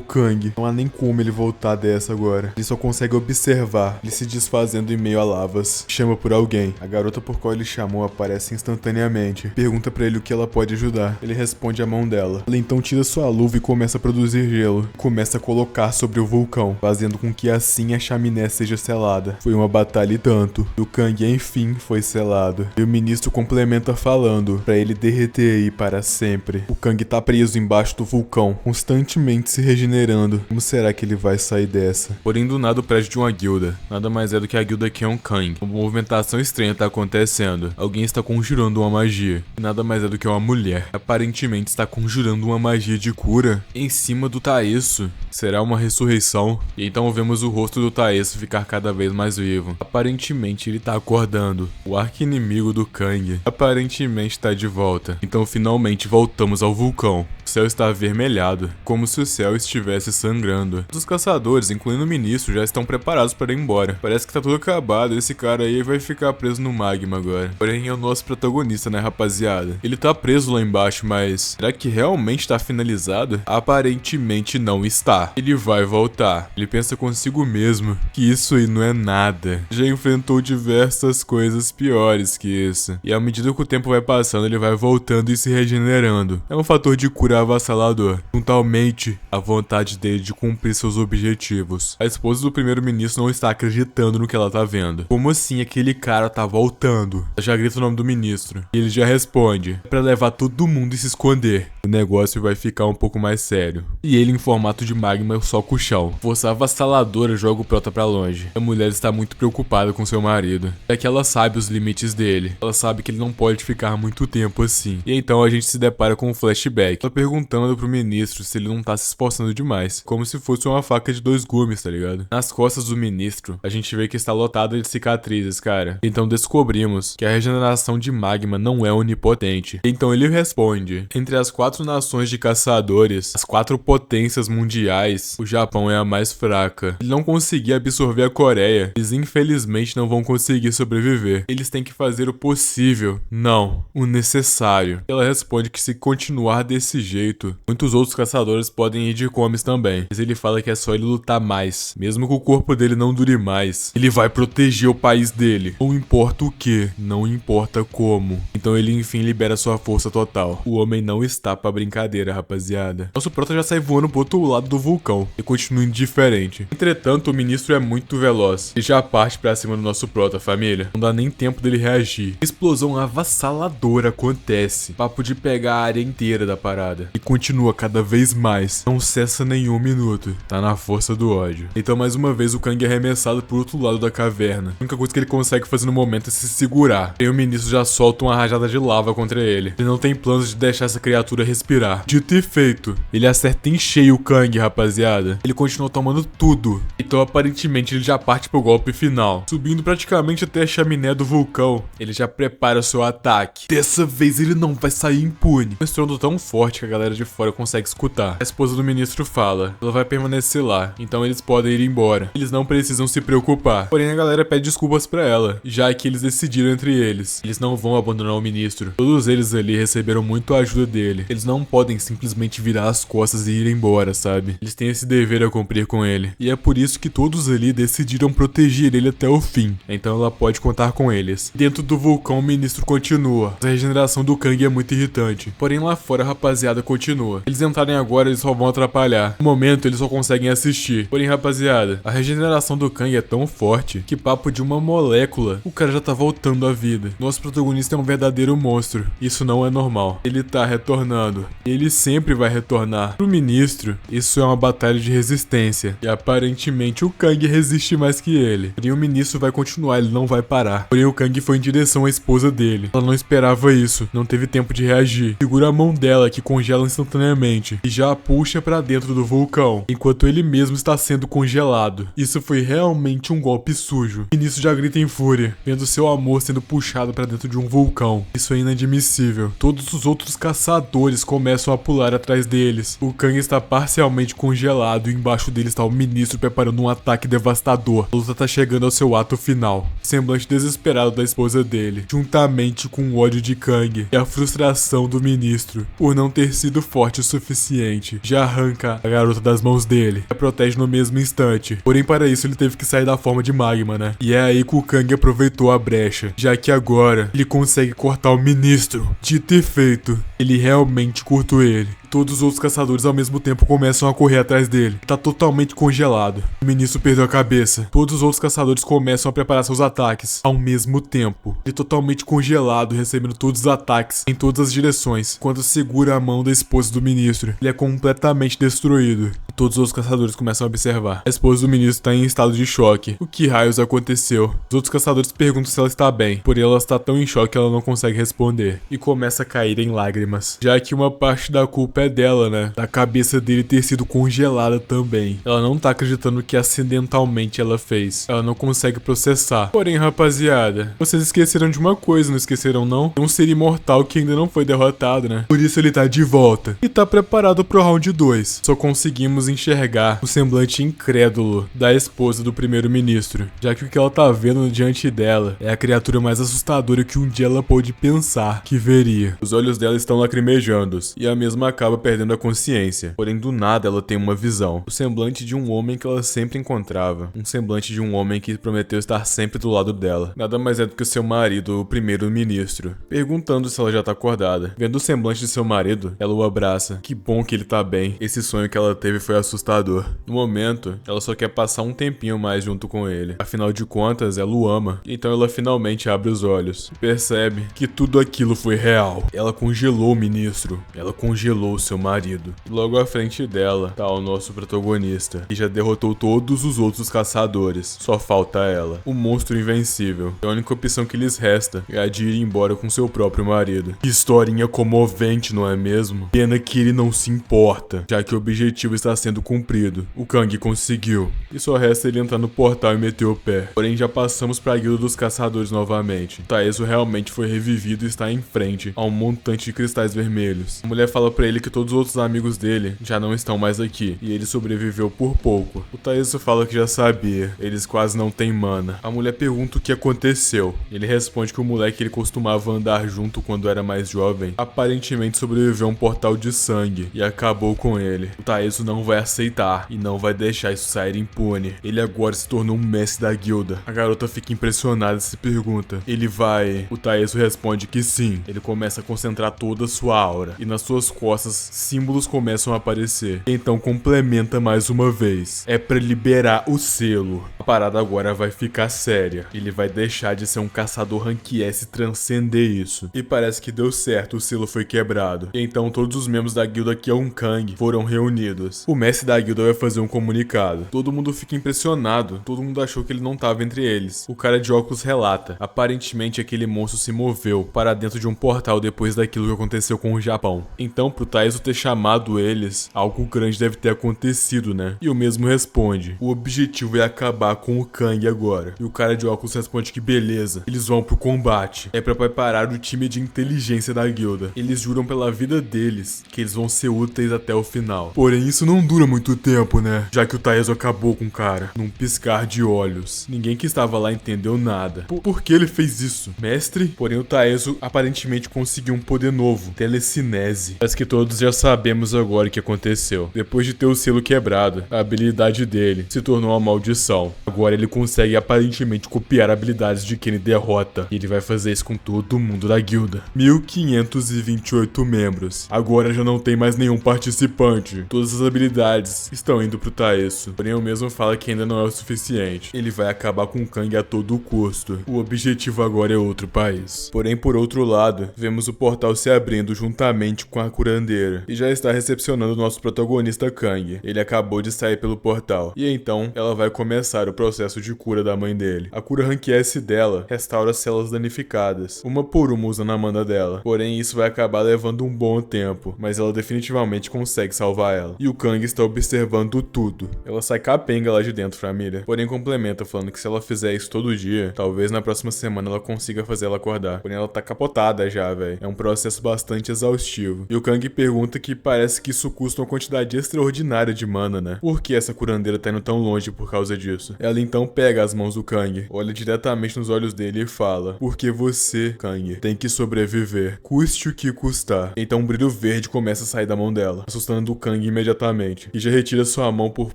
Kang. Não há nem como ele voltar dessa agora. Ele só consegue observar ele se desfazendo em meio a lavas. Chama por alguém. A garota por qual ele chamou aparece instantaneamente. Pergunta pra ele o que ela pode ajudar. Ele responde a mão dela. Ela então tira sua luva e começa a produzir gelo. Começa a colocar sobre o vulcão, fazendo com que assim a chaminé seja selada. Foi uma batalha e tanto. E o Kang enfim foi selado. E o ministro complementa falando pra ele derreter aí para sempre. O Kang tá preso embaixo do vulcão, constantemente se regenerando. Como será que ele vai sair dessa? Porém do nada o prédio de uma guilda. Nada mais é do que a guilda que é um Kang. Uma movimentação estranha tá acontecendo. Alguém está conjurando uma magia. E nada mais é do que uma mulher. Aparentemente está conjurando uma magia de cura em cima do Taeso. Será uma ressurreição? E então vemos o rosto do Taeso ficar cada vez mais vivo. Aparentemente ele tá acordando. O arqui-inimigo do Kang aparentemente tá de volta. Então finalmente voltamos ao vulcão. O céu está avermelhado, como se o céu estivesse sangrando. Os caçadores, incluindo o ministro, já estão preparados para ir embora. Parece que tá tudo acabado, esse cara aí vai ficar preso no magma agora. Porém é o nosso protagonista, né, rapaziada? Ele tá preso lá embaixo, mas será que realmente tá finalizado? Aparentemente não está. Ele vai voltar. Ele pensa consigo mesmo que isso aí não é nada. Já enfrentou diversas coisas piores que isso. E à medida que o tempo vai passando, ele vai voltando e se regenerando. É um fator de cura avassalador, juntamente a vontade dele de cumprir seus objetivos. A esposa do primeiro-ministro não está acreditando no que ela tá vendo. Como assim aquele cara tá voltando? Ela já grita o nome do ministro. E ele já responde: é pra levar todo mundo e se esconder. O negócio vai ficar um pouco mais sério. E ele, em formato de magma, soca o chão. Força avassaladora joga o prota pra longe. A mulher está muito preocupada com seu marido. É que ela sabe os limites dele. Ela sabe que ele não pode ficar muito tempo assim. E então a gente se depara com um flashback. Ela perguntando pro ministro se ele não tá se esforçando demais. Como se fosse uma faca de dois gumes, tá ligado? Nas costas do ministro, a gente vê que está lotada de cicatrizes, cara. Então descobrimos que a regeneração de magma não é onipotente. Então ele responde: entre as 4 nações de caçadores, as 4 potências mundiais, o Japão é a mais fraca. Ele não conseguir absorver a Coreia. Eles infelizmente não vão conseguir sobreviver. Eles têm que fazer o possível, não o necessário. Ela responde que se continuar desse jeito, muitos outros caçadores podem ir de comes também. Mas ele fala que é só ele lutar mais. Mesmo que o corpo dele não dure mais, ele vai proteger o país dele. Não importa o que, não importa como. Então ele enfim libera sua força total. O homem não está pra brincadeira, rapaziada. Nosso prota já sai voando pro outro lado do vulcão e continua indiferente. Entretanto, o ministro é muito veloz e já parte pra cima do nosso prota, família. Não dá nem tempo dele reagir. Explosão avassaladora acontece. Papo de pegar a área inteira da parada. E continua cada vez mais. Não cessa nenhum minuto. Tá na força do ódio. Então mais uma vez o Kang é arremessado pro outro lado da caverna. A única coisa que ele consegue fazer no momento é se segurar. E o ministro já solta uma rajada de lava contra ele. Ele não tem planos de deixar essa criatura respirar. Dito e feito, ele acerta em cheio o Kang, rapaziada. Ele continua tomando tudo. Então aparentemente ele já parte pro golpe final. Subindo praticamente até a chaminé do vulcão, ele já prepara o seu ataque. Dessa vez ele não vai sair impune. Um estrondo tão forte que a galera de fora consegue escutar. A esposa do ministro fala: ela vai permanecer lá, então eles podem ir embora. Eles não precisam se preocupar. Porém a galera pede desculpas pra ela, já que eles decidiram entre eles. Eles não vão abandonar o ministro. Todos eles ali receberam muito a ajuda dele. Eles não podem simplesmente virar as costas e ir embora, sabe? Eles têm esse dever a cumprir com ele. E é por isso que todos ali decidiram proteger ele até o fim. Então ela pode contar com eles. Dentro do vulcão o ministro continua. A regeneração do Kang é muito irritante. Porém lá fora a rapaziada continua. Eles entrarem agora, eles só vão atrapalhar. No momento, eles só conseguem assistir. Porém, rapaziada, a regeneração do Kang é tão forte que papo de uma molécula, o cara já tá voltando à vida. Nosso protagonista é um verdadeiro monstro. Isso não é normal. Ele tá retornando. E ele sempre vai retornar. Pro ministro, isso é uma batalha de resistência. E aparentemente o Kang resiste mais que ele. Porém, o ministro vai continuar, ele não vai parar. Porém, o Kang foi em direção à esposa dele. Ela não esperava isso. Não teve tempo de reagir. Segura a mão dela, que congela instantaneamente. E já a puxa pra dentro do vulcão. Enquanto ele mesmo está sendo congelado. Isso foi realmente um golpe sujo. O ministro já grita em fúria, vendo seu amor sendo puxado pra dentro de um vulcão. Isso é inadmissível. Todos os outros caçadores começam a pular atrás deles. O Kang está parcialmente congelado e embaixo dele está o ministro preparando um ataque devastador. A luta tá chegando ao seu ato final. O semblante desesperado da esposa dele, juntamente com o ódio de Kang e a frustração do ministro por não ter sido forte o suficiente, já arranca a garota das mãos dele e a protege no mesmo instante. Porém, para isso ele teve que sair da forma de magma, né? E é aí que o Kang aproveitou a brecha, já que agora ele consegue cortar o ministro. Dito e feito, ele realmente curtou ele. Todos os outros caçadores ao mesmo tempo começam a correr atrás dele. Tá totalmente congelado. O ministro perdeu a cabeça. Todos os outros caçadores começam a preparar seus ataques ao mesmo tempo. Ele totalmente congelado, recebendo todos os ataques em todas as direções, enquanto segura a mão da esposa do ministro. Ele é completamente destruído. E todos os outros caçadores começam a observar. A esposa do ministro tá em estado de choque. O que raios aconteceu? Os outros caçadores perguntam se ela está bem, porém ela está tão em choque que ela não consegue responder. E começa a cair em lágrimas, já que uma parte da culpa é dela, né? Da cabeça dele ter sido congelada também. Ela não tá acreditando que acidentalmente ela fez. Ela não consegue processar. Porém, rapaziada, vocês esqueceram de uma coisa, não esqueceram não? Tem um ser imortal que ainda não foi derrotado, né? Por isso ele tá de volta. E tá preparado pro round 2. Só conseguimos enxergar o semblante incrédulo da esposa do primeiro-ministro, já que o que ela tá vendo diante dela é a criatura mais assustadora que um dia ela pôde pensar que veria. Os olhos dela estão lacrimejando e a mesma acaba perdendo a consciência. Porém, do nada ela tem uma visão. O semblante de um homem que ela sempre encontrava. Um semblante de um homem que prometeu estar sempre do lado dela. Nada mais é do que o seu marido, o primeiro-ministro. Perguntando se ela já tá acordada. Vendo o semblante de seu marido, ela o abraça. Que bom que ele tá bem. Esse sonho que ela teve foi assustador. No momento, ela só quer passar um tempinho mais junto com ele. Afinal de contas, ela o ama. Então ela finalmente abre os olhos e percebe que tudo aquilo foi real. Ela congelou o ministro. Ela congelou o seu marido. E logo à frente dela tá o nosso protagonista, que já derrotou todos os outros caçadores. Só falta ela, o monstro invencível. A única opção que lhes resta é a de ir embora com seu próprio marido. Que historinha comovente, não é mesmo? Pena que ele não se importa, já que o objetivo está sendo cumprido. O Kang conseguiu. E só resta ele entrar no portal e meter o pé. Porém, já passamos pra guilda dos caçadores novamente. Taeso realmente foi revivido e está em frente a um montante de cristais vermelhos. A mulher fala pra ele que todos os outros amigos dele já não estão mais aqui, e ele sobreviveu por pouco. O Taeso fala que já sabia, eles quase não têm mana. A mulher pergunta o que aconteceu. Ele responde que o moleque que ele costumava andar junto quando era mais jovem, aparentemente sobreviveu a um portal de sangue e acabou com ele. O Taeso não vai aceitar e não vai deixar isso sair impune. Ele agora se tornou um mestre da guilda. A garota fica impressionada e se pergunta, ele vai? O Taeso responde que sim. Ele começa a concentrar toda a sua aura e nas suas costas símbolos começam a aparecer. Então complementa mais uma vez. É pra liberar o selo. A parada agora vai ficar séria. Ele vai deixar de ser um caçador rank S e transcender isso. E parece que deu certo, o selo foi quebrado. E então todos os membros da guilda Keon Kang foram reunidos. O mestre da guilda vai fazer um comunicado. Todo mundo fica impressionado. Todo mundo achou que ele não tava entre eles. O cara de óculos relata. Aparentemente aquele monstro se moveu para dentro de um portal depois daquilo que aconteceu com o Japão. Então pro Taeso ter chamado eles, algo grande deve ter acontecido, né? E o mesmo responde, o objetivo é acabar com o Kang agora. E o cara de óculos responde que beleza, eles vão pro combate. É pra preparar o time de inteligência da guilda. Eles juram pela vida deles que eles vão ser úteis até o final. Porém, isso não dura muito tempo, né? Já que o Taeso acabou com o cara, num piscar de olhos. Ninguém que estava lá entendeu nada. Por que ele fez isso? Mestre? Porém, o Taeso aparentemente conseguiu um poder novo, telecinese. Parece que todos Todos já sabemos agora o que aconteceu. Depois de ter o selo quebrado, a habilidade dele se tornou uma maldição. Agora ele consegue aparentemente copiar habilidades de quem ele derrota. E ele vai fazer isso com todo mundo da guilda. 1528 membros. Agora já não tem mais nenhum participante. Todas as habilidades estão indo pro Taeso. Porém, o mesmo fala que ainda não é o suficiente. Ele vai acabar com o Kang a todo custo. O objetivo agora é outro país. Porém, por outro lado, vemos o portal se abrindo juntamente com a curandeira. E já está recepcionando o nosso protagonista Kang. Ele acabou de sair pelo portal. E então, ela vai começar o processo de cura da mãe dele. A cura Rank S dela restaura as células danificadas, uma por uma usando a mana dela. Porém, isso vai acabar levando um bom tempo, mas ela definitivamente consegue salvar ela. E o Kang está observando tudo. Ela sai capenga lá de dentro, família. Porém, complementa falando que se ela fizer isso todo dia, talvez na próxima semana ela consiga fazer ela acordar. Porém, ela tá capotada já, velho. É um processo bastante exaustivo. E o Kang pergunta que parece que isso custa uma quantidade extraordinária de mana, né? Por que essa curandeira tá indo tão longe por causa disso? Ela então pega as mãos do Kang, olha diretamente nos olhos dele e fala: porque você, Kang, tem que sobreviver, custe o que custar. Então um brilho verde começa a sair da mão dela, assustando o Kang imediatamente, e já retira sua mão por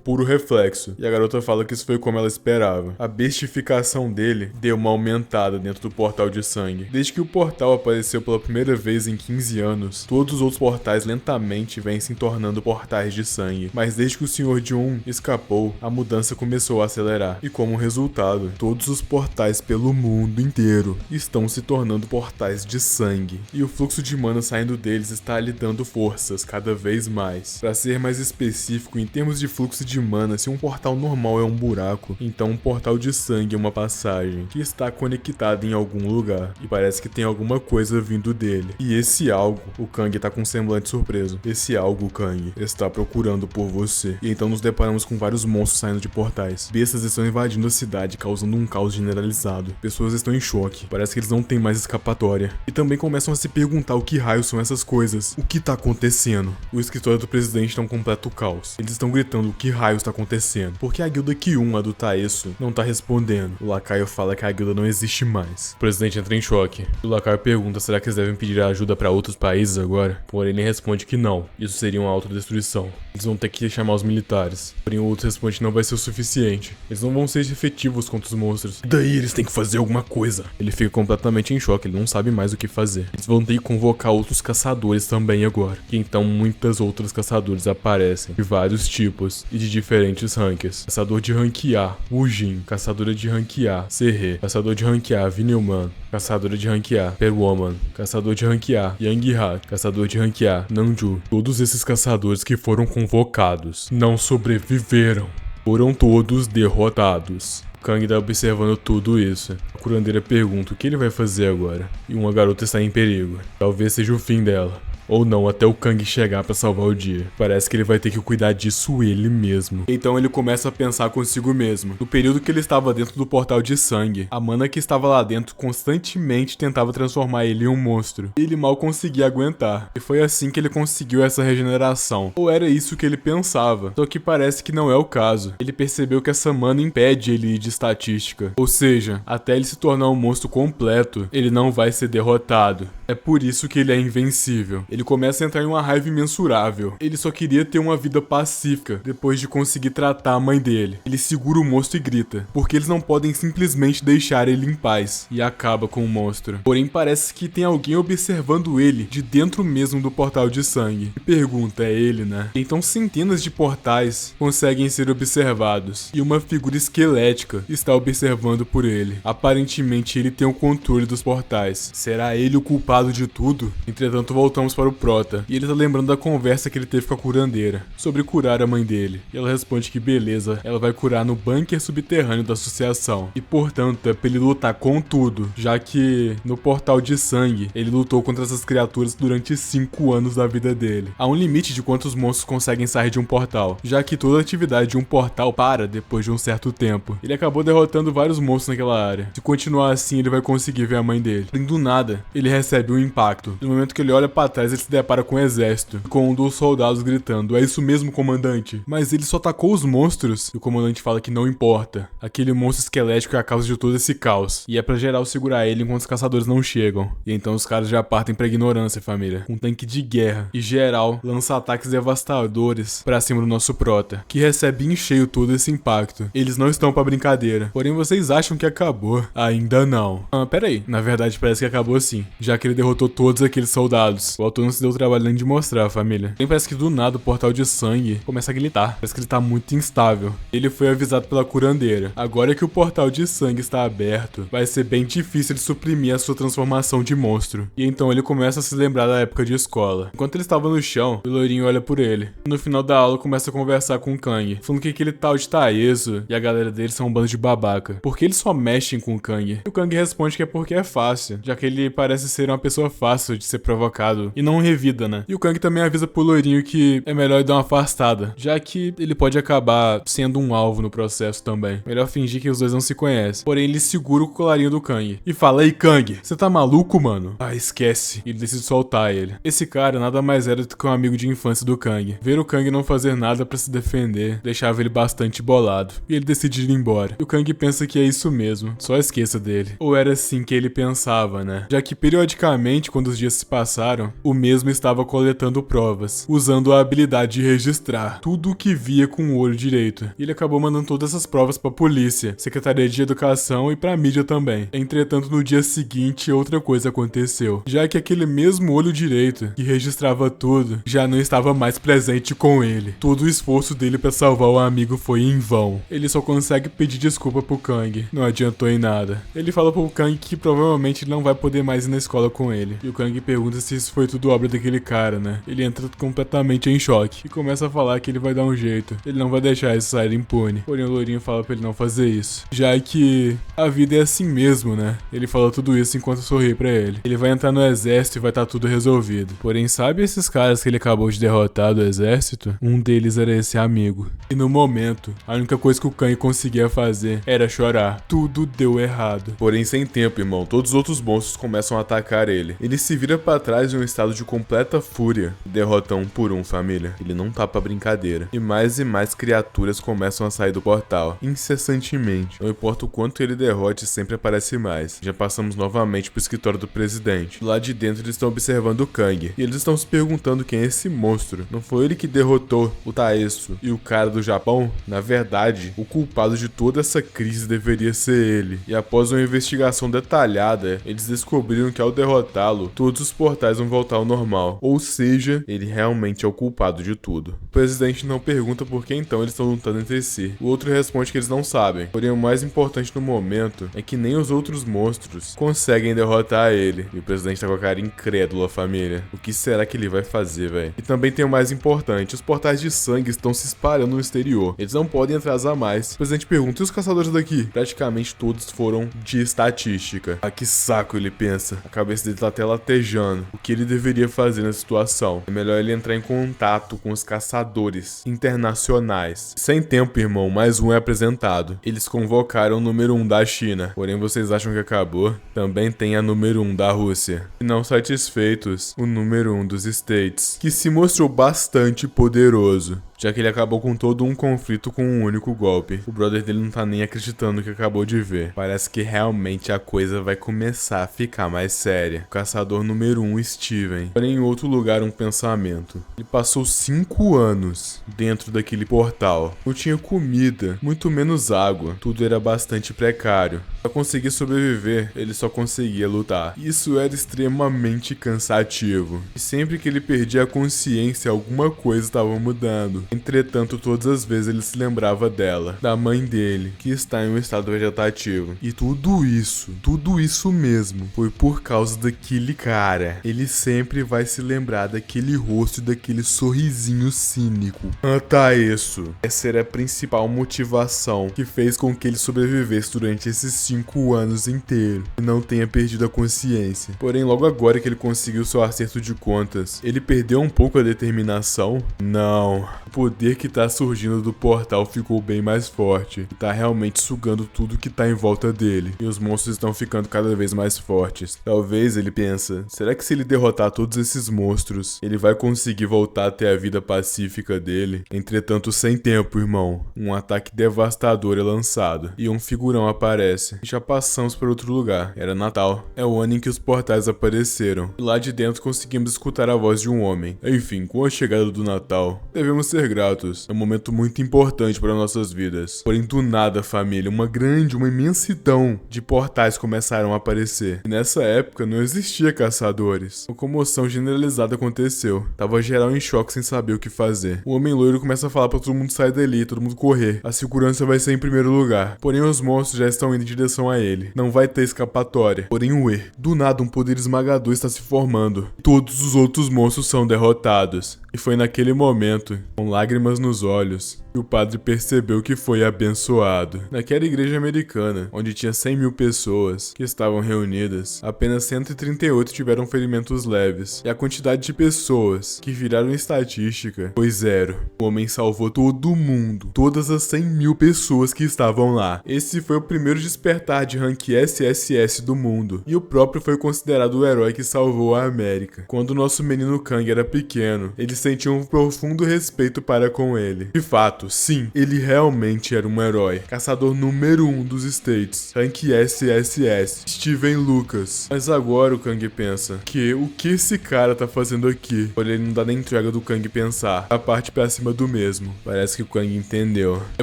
puro reflexo. E a garota fala que isso foi como ela esperava. A bestificação dele deu uma aumentada dentro do portal de sangue. Desde que o portal apareceu pela primeira vez em 15 anos, todos os outros portais lentamente vêm se tornando portais de sangue. Mas desde que o Senhor de escapou, a mudança começou a acelerar. E como resultado, todos os portais pelo mundo inteiro estão se tornando portais de sangue. E o fluxo de mana saindo deles está lhe dando forças cada vez mais. Para ser mais específico, em termos de fluxo de mana, se um portal normal é um buraco, então um portal de sangue é uma passagem que está conectada em algum lugar. E parece que tem alguma coisa vindo dele. E esse algo, o Kang tá com um semblante surpreso. Esse algo, Kang, está procurando por você. E então nos deparamos com vários monstros saindo de portais. Bestas estão invadindo a cidade, causando um caos generalizado. Pessoas estão em choque. Parece que eles não têm mais escapatória. E também começam a se perguntar o que raios são essas coisas. O que tá acontecendo? O escritório do presidente tá um completo caos. Eles estão gritando o que raios tá acontecendo. Porque a guilda Q1, a do Taeso, não tá respondendo. O lacaio fala que a guilda não existe mais. O presidente entra em choque. O lacaio pergunta: será que eles devem pedir ajuda pra outros países agora? Porém, ele responde que não. Isso seria uma autodestruição. Eles vão ter que chamar os militares. Porém, o outro responde que não vai ser o suficiente. Eles não vão ser efetivos contra os monstros. E daí eles têm que fazer alguma coisa. Ele fica completamente em choque, ele não sabe mais o que fazer. Eles vão ter que convocar outros caçadores também agora. E então muitas outras caçadores aparecem, de vários tipos e de diferentes ranks. Caçador de rank A, Wujin. Caçadora de rank A, Serre. Caçador de rank A, Vinilman. Caçadora de rank A, Perwoman. Caçador de rank A, Yang Ha. Caçador de rank A, Nanju. Todos esses caçadores que foram convocados não sobreviveram. Foram todos derrotados. Kang tá observando tudo isso. A curandeira pergunta o que ele vai fazer agora. E uma garota está em perigo. Talvez seja o fim dela. Ou não, até o Kang chegar pra salvar o dia. Parece que ele vai ter que cuidar disso ele mesmo. Então ele começa a pensar consigo mesmo. No período que ele estava dentro do portal de sangue, a mana que estava lá dentro constantemente tentava transformar ele em um monstro. E ele mal conseguia aguentar. E foi assim que ele conseguiu essa regeneração. Ou era isso que ele pensava. Só que parece que não é o caso. Ele percebeu que essa mana impede ele de estatística. Ou seja, até ele se tornar um monstro completo, ele não vai ser derrotado. É por isso que ele é invencível. Ele começa a entrar em uma raiva imensurável. Ele só queria ter uma vida pacífica depois de conseguir tratar a mãe dele. Ele segura o monstro e grita, porque eles não podem simplesmente deixar ele em paz, e acaba com o monstro. Porém, parece que tem alguém observando ele de dentro mesmo do portal de sangue. E pergunta, é ele, né? Então centenas de portais conseguem ser observados, e uma figura esquelética está observando por ele. Aparentemente ele tem o controle dos portais. Será ele o culpado de tudo? Entretanto, voltamos para o Prota, e ele tá lembrando da conversa que ele teve com a curandeira, sobre curar a mãe dele. E ela responde que beleza, ela vai curar no bunker subterrâneo da associação. E portanto, é pra ele lutar com tudo, já que no portal de sangue, ele lutou contra essas criaturas durante 5 anos da vida dele. Há um limite de quantos monstros conseguem sair de um portal, já que toda atividade de um portal para depois de um certo tempo. Ele acabou derrotando vários monstros naquela área. Se continuar assim, ele vai conseguir ver a mãe dele. E do nada, ele recebe um impacto. No momento que ele olha para trás, ele se depara com um exército, com um dos soldados gritando: "É isso mesmo, comandante?" Mas ele só atacou os monstros. E o comandante fala que não importa. Aquele monstro esquelético é a causa de todo esse caos. E é pra geral segurar ele enquanto os caçadores não chegam. E então os caras já partem pra ignorância, família. Um tanque de guerra. E geral lança ataques devastadores pra cima do nosso prota, que recebe em cheio todo esse impacto. Eles não estão pra brincadeira. Porém, vocês acham que acabou? Ainda não. Pera aí. Na verdade, parece que acabou sim. Já que ele derrotou todos aqueles soldados. O autor não se deu o trabalho nem de mostrar, família. Porém, parece que do nada o portal de sangue começa a gritar. Parece que ele tá muito instável. Ele foi avisado pela curandeira. Agora que o portal de sangue está aberto, vai ser bem difícil de suprimir a sua transformação de monstro. E então ele começa a se lembrar da época de escola. Enquanto ele estava no chão, o loirinho olha por ele. No final da aula começa a conversar com o Kang, falando que aquele tal de Taeso e a galera dele são um bando de babaca. Porque eles só mexem com o Kang. E o Kang responde que é porque é fácil, já que ele parece ser uma pessoa fácil de ser provocado e não revida, né? E o Kang também avisa pro loirinho que é melhor ele dar uma afastada, já que ele pode acabar sendo um alvo no processo também. Melhor fingir que os dois não se conhecem. Porém, ele segura o colarinho do Kang e fala: "Ei, Kang, você tá maluco, mano?" Ah, esquece. E ele decide soltar ele. Esse cara nada mais era do que um amigo de infância do Kang. Ver o Kang não fazer nada pra se defender deixava ele bastante bolado. E ele decide ir embora. E o Kang pensa que é isso mesmo. Só esqueça dele. Ou era assim que ele pensava, né? Já que periodicamente, quando os dias se passaram, o mesmo estava coletando provas, usando a habilidade de registrar tudo o que via com o olho direito. E ele acabou mandando todas essas provas pra polícia, Secretaria de Educação e pra mídia também. Entretanto, no dia seguinte, outra coisa aconteceu. Já que aquele mesmo olho direito, que registrava tudo, já não estava mais presente com ele. Todo o esforço dele pra salvar o amigo foi em vão. Ele só consegue pedir desculpa pro Kang. Não adiantou em nada. Ele fala pro Kang que provavelmente ele não vai poder mais ir na escola com ele. E o Kang pergunta se isso foi tudo obra daquele cara, né? Ele entra completamente em choque e começa a falar que ele vai dar um jeito. Ele não vai deixar isso sair impune. Porém, o loirinho fala pra ele não fazer isso, já que a vida é assim mesmo, né? Ele fala tudo isso enquanto sorri pra ele. Ele vai entrar no exército e vai estar tudo resolvido. Porém, sabe esses caras que ele acabou de derrotar do exército? Um deles era esse amigo. E no momento, a única coisa que o Kang conseguia fazer era chorar. Tudo deu errado. Porém, sem tempo, irmão, todos os outros monstros começam a atacar ele. Ele se vira pra trás em um estado de completa fúria. Derrota um por um, família. Ele não tá pra brincadeira. E mais criaturas começam a sair do portal, incessantemente. Não importa o quanto ele derrote, sempre aparece mais. Já passamos novamente pro escritório do presidente. Lá de dentro eles estão observando o Kang. E eles estão se perguntando quem é esse monstro. Não foi ele que derrotou o Taeso e o cara do Japão? Na verdade, o culpado de toda essa crise deveria ser ele. E após uma investigação detalhada, eles descobriram que ao derrotá-lo, todos os portais vão voltar ao normal. Ou seja, ele realmente é o culpado de tudo. O presidente não pergunta por que então eles estão lutando entre si. O outro responde que eles não sabem. Porém, o mais importante no momento é que nem os outros monstros conseguem derrotar ele. E o presidente tá com a cara incrédula, família. O que será que ele vai fazer, velho? E também tem o mais importante, os portais de sangue estão se espalhando no exterior. Eles não podem atrasar mais. O presidente pergunta: e os caçadores daqui? Praticamente todos foram de estatística. Ah, que saco, ele pensa. A cabeça dele tá até latejando. O que ele deveria fazer nessa situação? É melhor ele entrar em contato com os caçadores internacionais. Sem tempo, irmão, mais um é apresentado. Eles convocaram o número 1 da China. Porém, vocês acham que acabou? Também tem a número 1 da Rússia. E não satisfeitos, o número 1 dos States, que se mostrou bastante poderoso, já que ele acabou com todo um conflito com um único golpe. O brother dele não tá nem acreditando no que acabou de ver. Parece que realmente a coisa vai começar a ficar mais séria. O caçador número 1, Steven. Porém, em outro lugar, um pensamento. Ele passou 5 anos dentro daquele portal. Não tinha comida, muito menos água. Tudo era bastante precário. Pra conseguir sobreviver, ele só conseguia lutar. Isso era extremamente cansativo. E sempre que ele perdia a consciência, alguma coisa estava mudando. Entretanto, todas as vezes ele se lembrava dela, da mãe dele, que está em um estado vegetativo. E tudo isso mesmo, foi por causa daquele cara. Ele sempre vai se lembrar daquele rosto e daquele sorrisinho cínico. Taeso. Essa era a principal motivação que fez com que ele sobrevivesse durante esses 5 5 anos inteiros e não tenha perdido a consciência. Porém, logo agora que ele conseguiu seu acerto de contas, ele perdeu um pouco a determinação? Não. O poder que tá surgindo do portal ficou bem mais forte e tá realmente sugando tudo que tá em volta dele. E os monstros estão ficando cada vez mais fortes. Talvez ele pensa, será que se ele derrotar todos esses monstros, ele vai conseguir voltar a ter a vida pacífica dele? Entretanto, sem tempo, irmão. Um ataque devastador é lançado e um figurão aparece. Já passamos para outro lugar. Era Natal. É o ano em que os portais apareceram. E lá de dentro conseguimos escutar a voz de um homem. Enfim, com a chegada do Natal, devemos ser gratos. É um momento muito importante para nossas vidas. Porém, do nada, família, uma imensidão de portais começaram a aparecer. E nessa época não existia caçadores. Uma comoção generalizada aconteceu. Tava geral em choque sem saber o que fazer. O homem loiro começa a falar para todo mundo sair dali, todo mundo correr. A segurança vai ser em primeiro lugar. Porém, os monstros já estão indo em direção a ele. Não vai ter escapatória. Porém, do nada, um poder esmagador está se formando. Todos os outros monstros são derrotados. E foi naquele momento, com lágrimas nos olhos, que o padre percebeu que foi abençoado. Naquela igreja americana, onde tinha 100.000 pessoas que estavam reunidas, apenas 138 tiveram ferimentos leves. E a quantidade de pessoas que viraram estatística foi 0. O homem salvou todo mundo, todas as 100.000 pessoas que estavam lá. Esse foi o primeiro despertar de rank SSS do mundo. E o próprio foi considerado o herói que salvou a América. Quando o nosso menino Kang era pequeno, ele sentia um profundo respeito para com ele. De fato, sim, ele realmente era um herói. Caçador número 1 dos States. Rank SSS. Steven Lucas. Mas agora o Kang pensa que o que esse cara tá fazendo aqui? Porém, ele não dá nem entrega do Kang pensar. A parte pra cima do mesmo. Parece que o Kang entendeu. É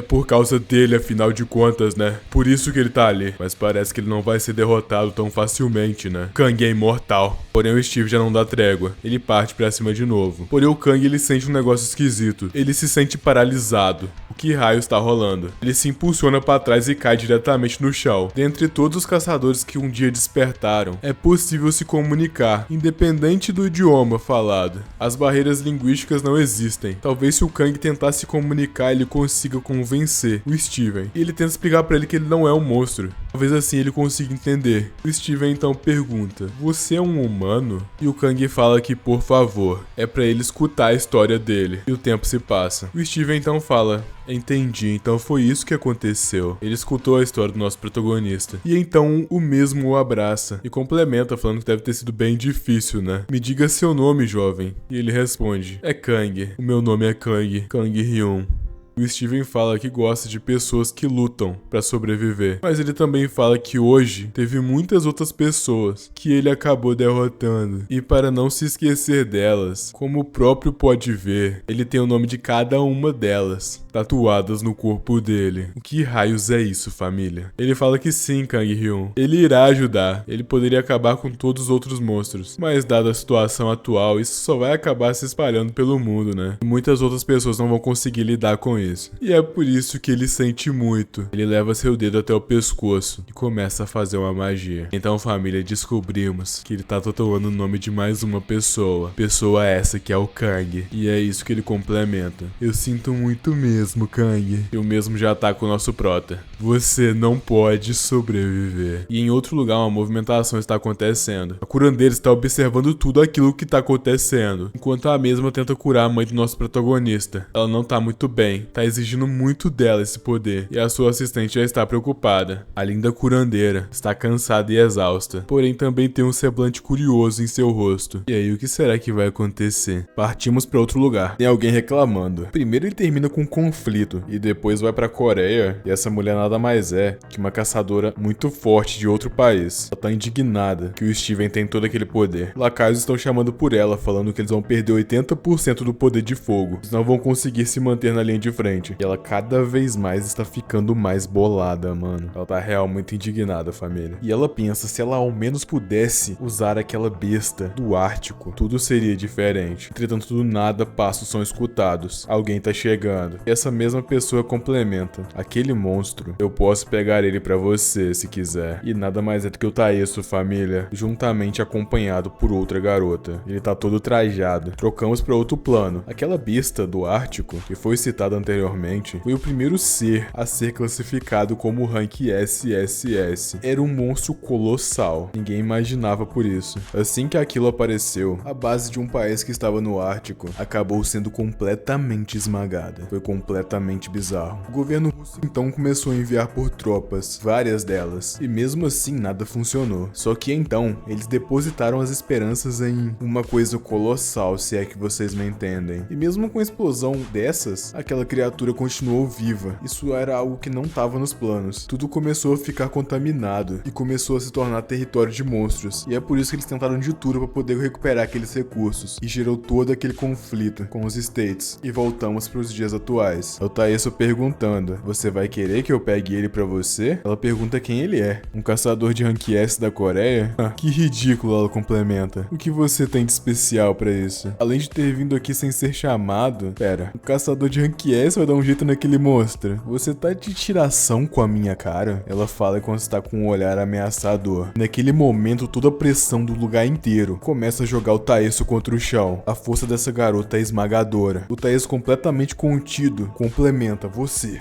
por causa dele, afinal de contas, né? Por isso que ele tá ali. Mas parece que ele não vai ser derrotado tão facilmente, né? Kang é imortal. Porém, o Steve já não dá trégua. Ele parte pra cima de novo. Porém, o Kang, ele sente um negócio esquisito. Ele se sente paralisado. O que raio está rolando? Ele se impulsiona para trás e cai diretamente no chão. Dentre todos os caçadores que um dia despertaram, é possível se comunicar, independente do idioma falado. As barreiras linguísticas não existem. Talvez se o Kang tentar se comunicar, ele consiga convencer o Steven. E ele tenta explicar para ele que ele não é um monstro. Talvez assim ele consiga entender. O Steven então pergunta, você é um humano? E o Kang fala que, por favor, é para ele escutar a história dele. E o tempo se passa. O Steven então fala, entendi, então foi isso que aconteceu. Ele escutou a história do nosso protagonista. E então o mesmo o abraça e complementa falando que deve ter sido bem difícil, né? Me diga seu nome, jovem. E ele responde, é Kang. O meu nome é Kang. Kang Hyun. O Steven fala que gosta de pessoas que lutam pra sobreviver, mas ele também fala que hoje teve muitas outras pessoas que ele acabou derrotando, e para não se esquecer delas, como o próprio pode ver, ele tem o nome de cada uma delas tatuadas no corpo dele. O que raios é isso, família? Ele fala que sim, Kang Hyun. Ele irá ajudar, ele poderia acabar com todos os outros monstros, mas dada a situação atual, isso só vai acabar se espalhando pelo mundo, né? E muitas outras pessoas não vão conseguir lidar com isso. E é por isso que ele sente muito. Ele leva seu dedo até o pescoço e começa a fazer uma magia. Então, família, descobrimos que ele tá tatuando o nome de mais uma pessoa. Pessoa essa que é o Kang. E é isso que ele complementa. Eu sinto muito mesmo, Kang. E o mesmo já tá com o nosso prota. Você não pode sobreviver. E em outro lugar, uma movimentação está acontecendo. A curandeira está observando tudo aquilo que tá acontecendo, enquanto a mesma tenta curar a mãe do nosso protagonista. Ela não tá muito bem, tá exigindo muito dela esse poder, e a sua assistente já está preocupada. A linda curandeira está cansada e exausta, porém também tem um semblante curioso em seu rosto. E aí, o que será que vai acontecer? Partimos para outro lugar. Tem alguém reclamando. Primeiro ele termina com um conflito, e depois vai pra Coreia, e essa mulher nada mais é que uma caçadora muito forte de outro país. Ela tá indignada que o Steven tem todo aquele poder. Lacaios estão chamando por ela, falando que eles vão perder 80% do poder de fogo. Eles não vão conseguir se manter na linha de frente. E ela cada vez mais está ficando mais bolada, mano. Ela tá realmente indignada, família. E ela pensa, se ela ao menos pudesse usar aquela besta do Ártico, tudo seria diferente. Entretanto, do nada, passos são escutados. Alguém tá chegando. E essa essa mesma pessoa complementa: aquele monstro, eu posso pegar ele pra você se quiser. E nada mais é do que o Taeso, família, juntamente acompanhado por outra garota. Ele tá todo trajado. Trocamos pra outro plano. Aquela besta do Ártico, que foi citada anteriormente, foi o primeiro ser a ser classificado como rank SSS. Era um monstro colossal. Ninguém imaginava por isso. Assim que aquilo apareceu, a base de um país que estava no Ártico acabou sendo completamente esmagada. Foi completamente bizarro. O governo russo então começou a enviar por tropas, várias delas, e mesmo assim nada funcionou. Só que então, eles depositaram as esperanças em uma coisa colossal, se é que vocês me entendem. E mesmo com a explosão dessas, aquela criatura continuou viva. Isso era algo que não estava nos planos. Tudo começou a ficar contaminado e começou a se tornar território de monstros. E é por isso que eles tentaram de tudo para poder recuperar aqueles recursos. E gerou todo aquele conflito com os States. E voltamos para os dias atuais. O Taeso perguntando: você vai querer que eu pegue ele pra você? Ela pergunta quem ele é. Um caçador de rank S da Coreia? Que ridículo, ela complementa. O que você tem de especial pra isso? Além de ter vindo aqui sem ser chamado... Pera, um caçador de rank S vai dar um jeito naquele monstro? Você tá de tiração com a minha cara? Ela fala quando está com um olhar ameaçador. Naquele momento, toda a pressão do lugar inteiro começa a jogar o Taeso contra o chão. A força dessa garota é esmagadora. O Taeso, completamente contido, complementa: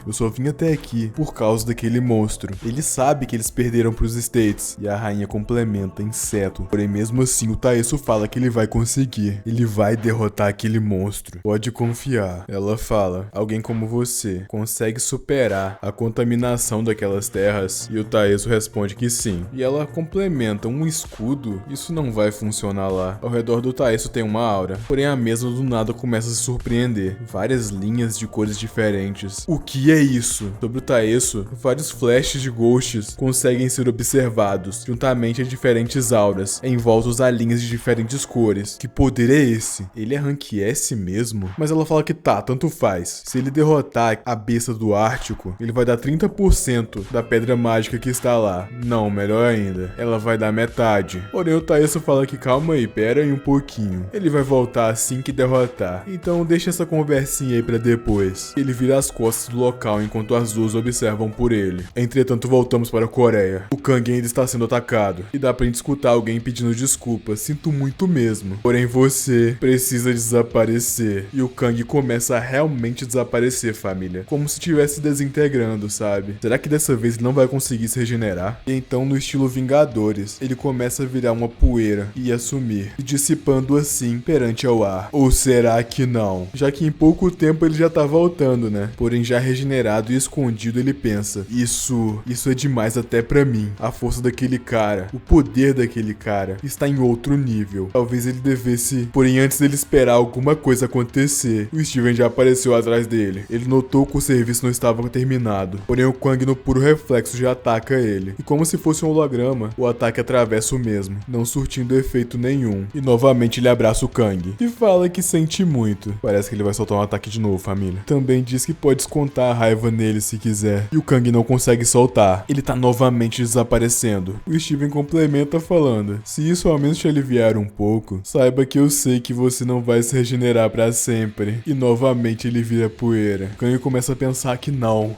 eu só vim até aqui por causa daquele monstro. Ele sabe que eles perderam pros States. E a rainha complementa: inseto. Porém, mesmo assim, o Taeso fala que ele vai conseguir. Ele vai derrotar aquele monstro. Pode confiar. Ela fala: alguém como você consegue superar a contaminação daquelas terras? E o Taeso responde que sim. E ela complementa: um escudo? Isso não vai funcionar lá. Ao redor do Taeso tem uma aura. Porém, a mesma do nada começa a se surpreender. Várias linhas de cores diferentes. O que é isso? Sobre o Taeso, vários flashes de ghosts conseguem ser observados, juntamente a diferentes auras, envoltos a linhas de diferentes cores. Que poder é esse? Ele é rank S mesmo? Mas ela fala que tá, tanto faz. Se ele derrotar a besta do Ártico, ele vai dar 30% da pedra mágica que está lá. Não, melhor ainda, ela vai dar metade. Porém, o Taeso fala que calma aí, pera aí um pouquinho. Ele vai voltar assim que derrotar. Então deixa essa conversinha aí pra depois. Ele vira as costas do local enquanto as duas observam por ele. Entretanto, voltamos para a Coreia. O Kang ainda está sendo atacado. E dá pra gente escutar alguém pedindo desculpas. Sinto muito mesmo. Porém, você precisa desaparecer. E o Kang começa a realmente desaparecer, família. Como se estivesse desintegrando, sabe? Será que dessa vez ele não vai conseguir se regenerar? E então, no estilo Vingadores, ele começa a virar uma poeira e a sumir, se dissipando assim perante ao ar. Ou será que não? Já que em pouco tempo ele já tá voltando, né? Porém, já regenerado e escondido, ele pensa: isso é demais até pra mim. A força daquele cara, o poder daquele cara está em outro nível. Talvez ele devesse... Porém, antes dele esperar alguma coisa acontecer, o Steven já apareceu atrás dele. Ele notou que o serviço não estava terminado. Porém, o Kang, no puro reflexo, já ataca ele. E como se fosse um holograma, o ataque atravessa o mesmo, não surtindo efeito nenhum. E novamente ele abraça o Kang e fala que sente muito. Parece que ele vai soltar um ataque de novo, família. Também diz que pode descontar a raiva nele se quiser. E o Kang não consegue soltar. Ele tá novamente desaparecendo. O Steven complementa falando: se isso ao menos te aliviar um pouco, saiba que eu sei que você não vai se regenerar pra sempre. E novamente ele vira poeira. O Kang começa a pensar que não,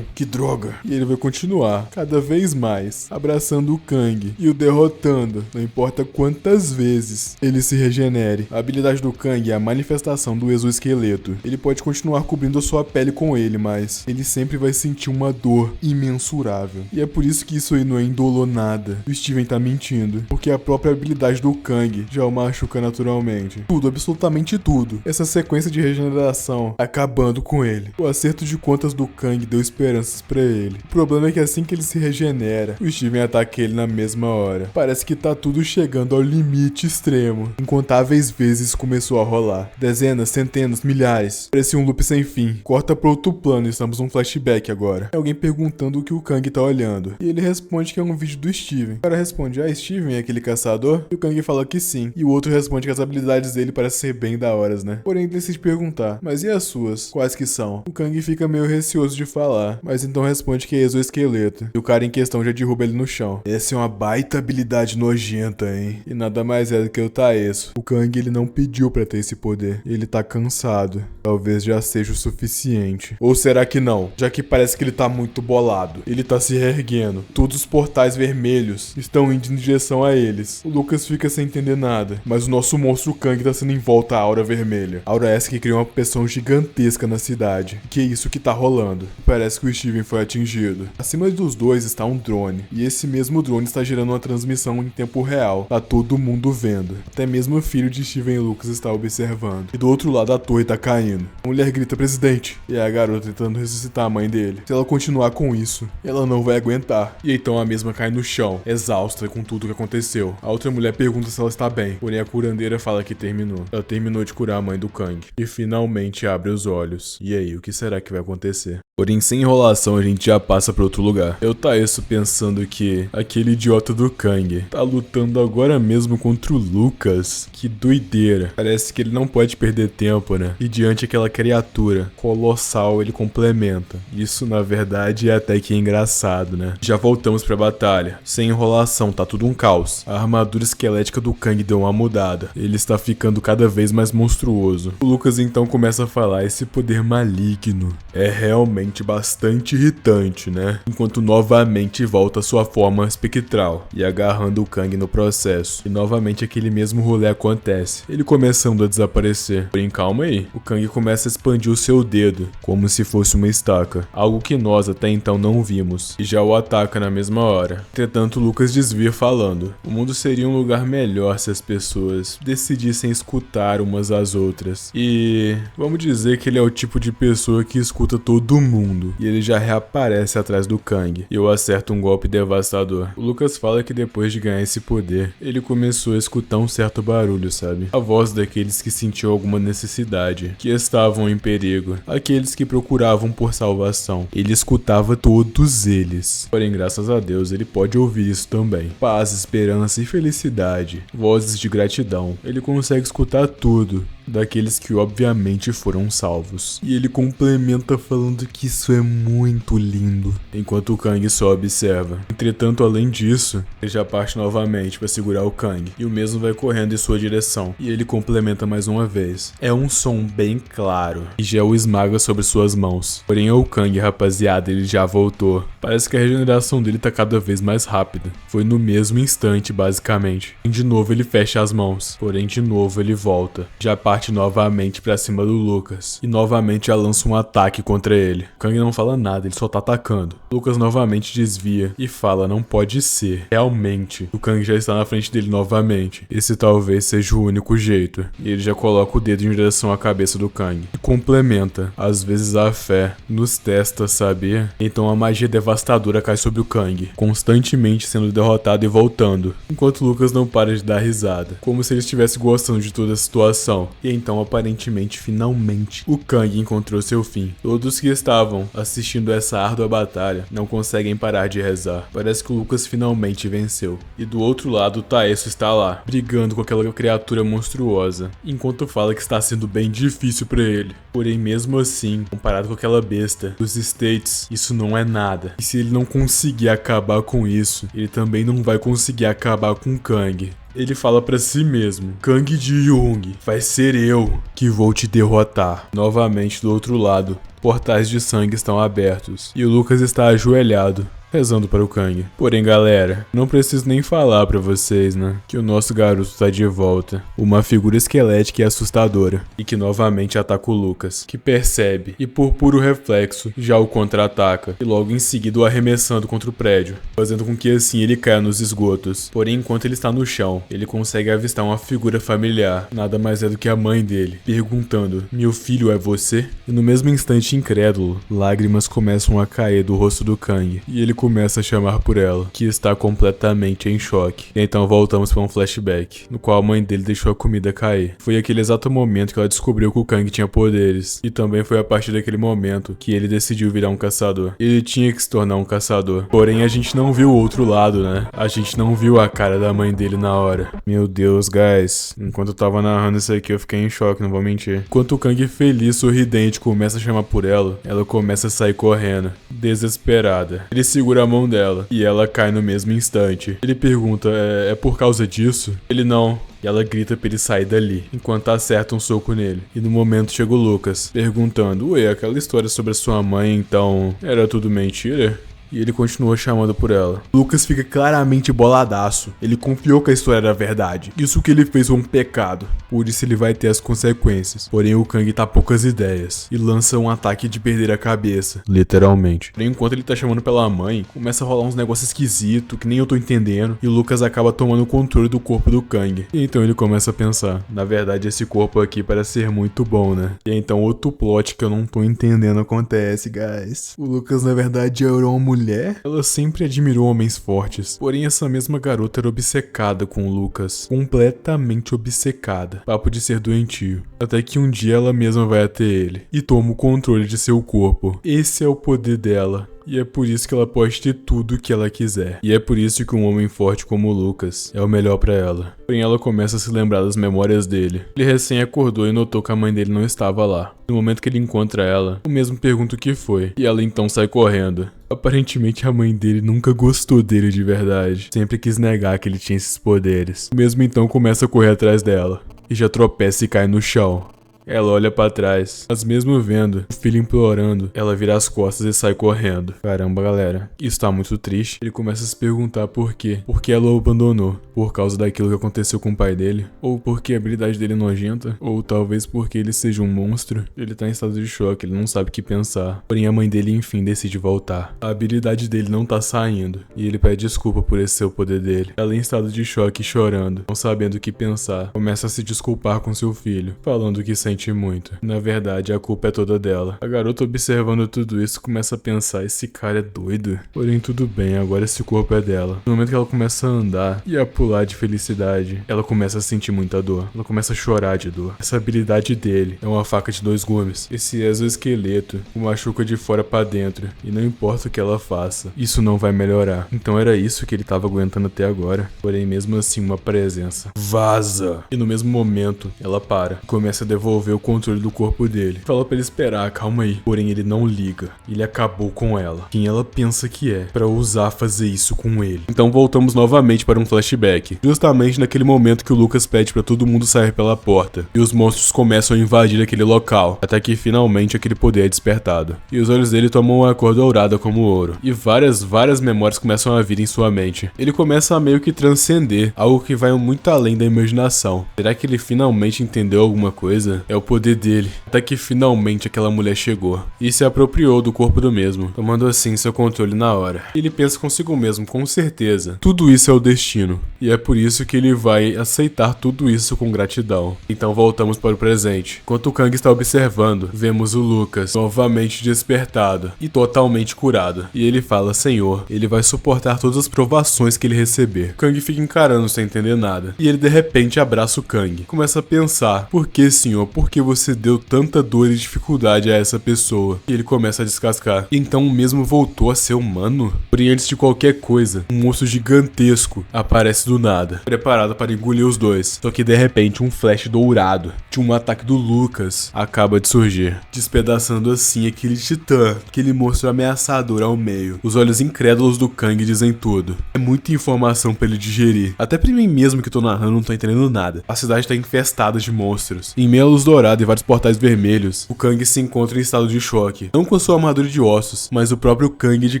que droga. E ele vai continuar, cada vez mais, abraçando o Kang e o derrotando, não importa quantas vezes ele se regenere. A habilidade do Kang é a manifestação do exoesqueleto. Ele pode continuar cobrindo a sua pele com ele, mas ele sempre vai sentir uma dor imensurável. E é por isso que isso aí não é indolor nada. O Steven tá mentindo, porque a própria habilidade do Kang já o machuca naturalmente. Tudo, absolutamente tudo. Essa sequência de regeneração acabando com ele. O acerto de contas do Kang deu esperanças pra ele. O problema é que assim que ele se regenera, o Steven ataca ele na mesma hora. Parece que tá tudo chegando ao limite extremo. Incontáveis vezes começou a rolar. Dezenas, centenas, milhares. Parecia um loop sem fim. Corta pra outro plano e estamos num flashback agora. É alguém perguntando o que o Kang tá olhando. E ele responde que é um vídeo do Steven. O cara responde: ah, Steven é aquele caçador? E o Kang fala que sim. E o outro responde que as habilidades dele parecem ser bem da horas, né? Porém, ele decide perguntar: mas e as suas? Quais que são? O Kang fica meio receoso de falar, mas então responde que é exoesqueleto. E o cara em questão já derruba ele no chão. Essa é uma baita habilidade nojenta, hein? E nada mais é do que o Taeso. O Kang, ele não pediu pra ter esse poder. Ele tá cansado. Talvez já seja o suficiente. Ou será que não? Já que parece que ele tá muito bolado. Ele tá se reerguendo. Todos os portais vermelhos estão indo em direção a eles. O Lucas fica sem entender nada. Mas o nosso monstro Kang tá sendo envolto à aura vermelha. Aura essa que cria uma pressão gigantesca na cidade. Que é isso que tá rolando. Parece que o Steven foi atingido. Acima dos dois está um drone. E esse mesmo drone está gerando uma transmissão em tempo real. Tá todo mundo vendo. Até mesmo o filho de Steven Lucas está observando. E do outro lado a torre tá caindo. A mulher grita: presidente. E é a garota tentando ressuscitar a mãe dele. Se ela continuar com isso, ela não vai aguentar. E então a mesma cai no chão, exausta com tudo que aconteceu. A outra mulher pergunta se ela está bem. Porém a curandeira fala que terminou. Ela terminou de curar a mãe do Kang. E finalmente abre os olhos. E aí, o que será que vai acontecer? Porém, sem enrolação, a gente já passa pra outro lugar. Eu Taesso pensando que aquele idiota do Kang tá lutando agora mesmo contra o Lucas. Que doideira. Parece que ele não pode perder tempo, né? E diante daquela criatura colossal, ele complementa. Isso, na verdade, é até que engraçado, né? Já voltamos pra batalha. Sem enrolação, tá tudo um caos. A armadura esquelética do Kang deu uma mudada. Ele está ficando cada vez mais monstruoso. O Lucas então começa a falar: esse poder maligno é realmente bastante irritante, né? Enquanto novamente volta à sua forma espectral e agarrando o Kang no processo. E novamente aquele mesmo rolê acontece, ele começando a desaparecer. Porém, calma aí, o Kang começa a expandir o seu dedo, como se fosse uma estaca, algo que nós até então não vimos, e já o ataca na mesma hora. Entretanto, Lucas desvia falando: o mundo seria um lugar melhor se as pessoas decidissem escutar umas às outras. E vamos dizer que ele é o tipo de pessoa que escuta todo mundo. E ele já reaparece atrás do Kang. E eu acerto um golpe devastador. O Lucas fala que depois de ganhar esse poder, ele começou a escutar um certo barulho, sabe? A voz daqueles que sentiam alguma necessidade, que estavam em perigo, aqueles que procuravam por salvação. Ele escutava todos eles. Porém, graças a Deus, ele pode ouvir isso também. Paz, esperança e felicidade. Vozes de gratidão. Ele consegue escutar tudo daqueles que obviamente foram salvos. E ele complementa falando que isso é muito lindo, enquanto o Kang só observa. Entretanto, além disso, ele já parte novamente para segurar o Kang, e o mesmo vai correndo em sua direção. E ele complementa mais uma vez: é um som bem claro, e já o esmaga sobre suas mãos. Porém, o Kang, rapaziada, ele já voltou. Parece que a regeneração dele tá cada vez mais rápida. Foi no mesmo instante, basicamente. E de novo ele fecha as mãos, porém de novo ele volta. Já parte novamente pra cima do Lucas. E novamente já lança um ataque contra ele. O Kang não fala nada, ele só tá atacando. Lucas novamente desvia e fala: não pode ser. Realmente, o Kang já está na frente dele novamente. Esse talvez seja o único jeito. E ele já coloca o dedo em direção à cabeça do Kang. E complementa: às vezes a fé nos testa, sabia? Então a magia devastadora cai sobre o Kang, constantemente sendo derrotado e voltando. Enquanto Lucas não para de dar risada, como se ele estivesse gostando de toda a situação. E então, aparentemente, finalmente, o Kang encontrou seu fim. Todos que estavam assistindo essa árdua batalha não conseguem parar de rezar. Parece que o Lucas finalmente venceu. E do outro lado, o Taesso está lá, brigando com aquela criatura monstruosa, enquanto fala que está sendo bem difícil para ele. Porém, mesmo assim, comparado com aquela besta dos States, isso não é nada. E se ele não conseguir acabar com isso, ele também não vai conseguir acabar com o Kang. Ele fala pra si mesmo: Kang de Jung, vai ser eu que vou te derrotar. Novamente do outro lado, portais de sangue estão abertos e o Lucas está ajoelhado, rezando para o Kang. Porém, galera, não preciso nem falar pra vocês, né, que o nosso garoto tá de volta. Uma figura esquelética e assustadora, e que novamente ataca o Lucas, que percebe e por puro reflexo já o contra-ataca, e logo em seguida o arremessando contra o prédio, fazendo com que assim ele caia nos esgotos. Porém, enquanto ele está no chão, ele consegue avistar uma figura familiar, nada mais é do que a mãe dele, perguntando: meu filho é você? E no mesmo instante incrédulo, lágrimas começam a cair do rosto do Kang, e ele começa a chamar por ela, que está completamente em choque. E então voltamos para um flashback, no qual a mãe dele deixou a comida cair. Foi aquele exato momento que ela descobriu que o Kang tinha poderes, e também foi a partir daquele momento que ele decidiu virar um caçador. Ele tinha que se tornar um caçador. Porém, a gente não viu o outro lado, né? A gente não viu a cara da mãe dele na hora. Meu Deus, guys. Enquanto eu tava narrando isso aqui, eu fiquei em choque, não vou mentir. Enquanto o Kang feliz, sorridente, começa a chamar por por ela começa a sair correndo, desesperada. Ele segura a mão dela e ela cai no mesmo instante. Ele pergunta, é por causa disso? Ele não. E ela grita pra ele sair dali, enquanto acerta um soco nele. E no momento chega o Lucas, perguntando, ué, aquela história sobre a sua mãe, então, era tudo mentira? E ele continua chamando por ela. Lucas fica claramente boladaço. Ele confiou que a história era verdade. Isso que ele fez foi um pecado. Por isso ele vai ter as consequências. Porém o Kang tá poucas ideias. E lança um ataque de perder a cabeça. Literalmente. Porém, enquanto ele tá chamando pela mãe, começa a rolar uns negócios esquisitos que nem eu tô entendendo. E o Lucas acaba tomando o controle do corpo do Kang. E então ele começa a pensar. Na verdade esse corpo aqui parece ser muito bom, né? E então outro plot que eu não tô entendendo acontece, guys. O Lucas na verdade era uma mulher. Ela sempre admirou homens fortes, porém essa mesma garota era obcecada com o Lucas, completamente obcecada, papo de ser doentio, até que um dia ela mesma vai até ele e toma o controle de seu corpo. Esse é o poder dela. E é por isso que ela pode ter tudo o que ela quiser. E é por isso que um homem forte como o Lucas é o melhor pra ela. Porém ela começa a se lembrar das memórias dele. Ele recém acordou e notou que a mãe dele não estava lá. No momento que ele encontra ela, o mesmo pergunta o que foi. E ela então sai correndo. Aparentemente a mãe dele nunca gostou dele de verdade. Sempre quis negar que ele tinha esses poderes. O mesmo então começa a correr atrás dela. E já tropeça e cai no chão. Ela olha pra trás, mas mesmo vendo o filho implorando, ela vira as costas e sai correndo. Caramba, galera, isso tá muito triste. Ele começa a se perguntar por quê. Por que ela o abandonou? Por causa daquilo que aconteceu com o pai dele? Ou porque a habilidade dele é nojenta? Ou talvez porque ele seja um monstro? Ele tá em estado de choque, ele não sabe o que pensar. Porém a mãe dele enfim decide voltar. A habilidade dele não tá saindo, e ele pede desculpa por esse ser o poder dele. Ela em estado de choque, chorando, não sabendo o que pensar, começa a se desculpar com seu filho, falando que sente muito. Na verdade, a culpa é toda dela. A garota observando tudo isso começa a pensar, esse cara é doido. Porém, tudo bem, agora esse corpo é dela. No momento que ela começa a andar e a pular de felicidade, ela começa a sentir muita dor. Ela começa a chorar de dor. Essa habilidade dele é uma faca de 2 gumes. Esse exoesqueleto o machuca de fora pra dentro. E não importa o que ela faça, isso não vai melhorar. Então era isso que ele tava aguentando até agora. Porém, mesmo assim, uma presença. Vaza! E no mesmo momento, ela para. Começa a devolver o controle do corpo dele. Fala pra ele esperar, calma aí. Porém ele não liga. Ele acabou com ela. Quem ela pensa que é pra ousar fazer isso com ele. Então voltamos novamente para um flashback. Justamente naquele momento que o Lucas pede pra todo mundo sair pela porta. E os monstros começam a invadir aquele local. Até que finalmente aquele poder é despertado. E os olhos dele tomam uma cor dourada como ouro. E várias memórias começam a vir em sua mente. Ele começa a meio que transcender. Algo que vai muito além da imaginação. Será que ele finalmente entendeu alguma coisa? É o poder dele, até que finalmente aquela mulher chegou e se apropriou do corpo do mesmo, tomando assim seu controle na hora. Ele pensa consigo mesmo, com certeza, tudo isso é o destino, e é por isso que ele vai aceitar tudo isso com gratidão. Então voltamos para o presente. Enquanto o Kang está observando, vemos o Lucas novamente despertado e totalmente curado, e ele fala, Senhor, ele vai suportar todas as provações que ele receber. O Kang fica encarando sem entender nada, e ele de repente abraça o Kang, começa a pensar, por que, Senhor, por que você deu tanta dor e dificuldade a essa pessoa? E ele começa a descascar. E então o mesmo voltou a ser humano? Porém, antes de qualquer coisa, um monstro gigantesco aparece do nada, preparado para engolir os dois. Só que de repente um flash dourado de um ataque do Lucas acaba de surgir, despedaçando assim aquele titã, aquele monstro ameaçador ao meio. Os olhos incrédulos do Kang dizem tudo. É muita informação pra ele digerir. Até pra mim mesmo que tô narrando não tô entendendo nada. A cidade tá infestada de monstros. Em meio à luz dourada e vários portais vermelhos, o Kang se encontra em estado de choque. Não com sua armadura de ossos, mas o próprio Kang de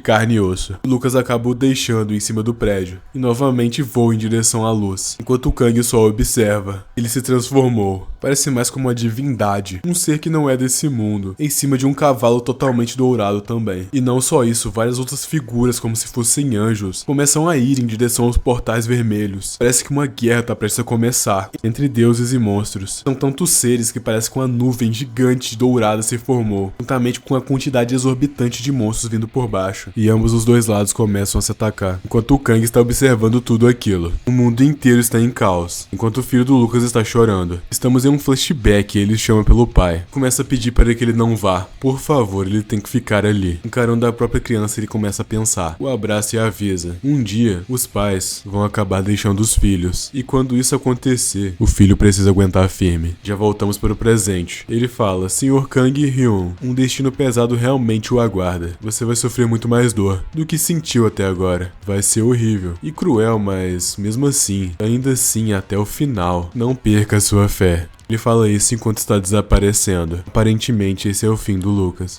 carne e osso. O Lucas acabou deixando em cima do prédio e novamente voa em direção à luz. Enquanto o Kang só observa, ele se transformou. Parece mais como uma divindade, um ser que não é desse mundo, em cima de um cavalo totalmente dourado também. E não só isso, várias outras figuras como se fossem anjos começam a ir em direção aos portais vermelhos. Parece que uma guerra tá prestes a começar entre deuses e monstros. São tantos seres que parece que uma nuvem gigante dourada se formou, juntamente com a quantidade exorbitante de monstros vindo por baixo. E ambos os dois lados começam a se atacar, enquanto o Kang está observando tudo aquilo. O mundo inteiro está em caos, enquanto o filho do Lucas está chorando. Estamos em um flashback e ele chama pelo pai. Começa a pedir para que ele não vá. Por favor, ele tem que ficar ali. Encarando a própria criança, ele começa a pensar. O abraça e avisa. Um dia, os pais vão acabar deixando os filhos. E quando isso acontecer, o filho precisa aguentar firme. Já voltamos para para o presente. Ele fala: Sr. Kang Hyun, um destino pesado realmente o aguarda. Você vai sofrer muito mais dor do que sentiu até agora. Vai ser horrível e cruel, mas mesmo assim, ainda assim até o final, não perca sua fé. Ele fala isso enquanto está desaparecendo. Aparentemente esse é o fim do Lucas.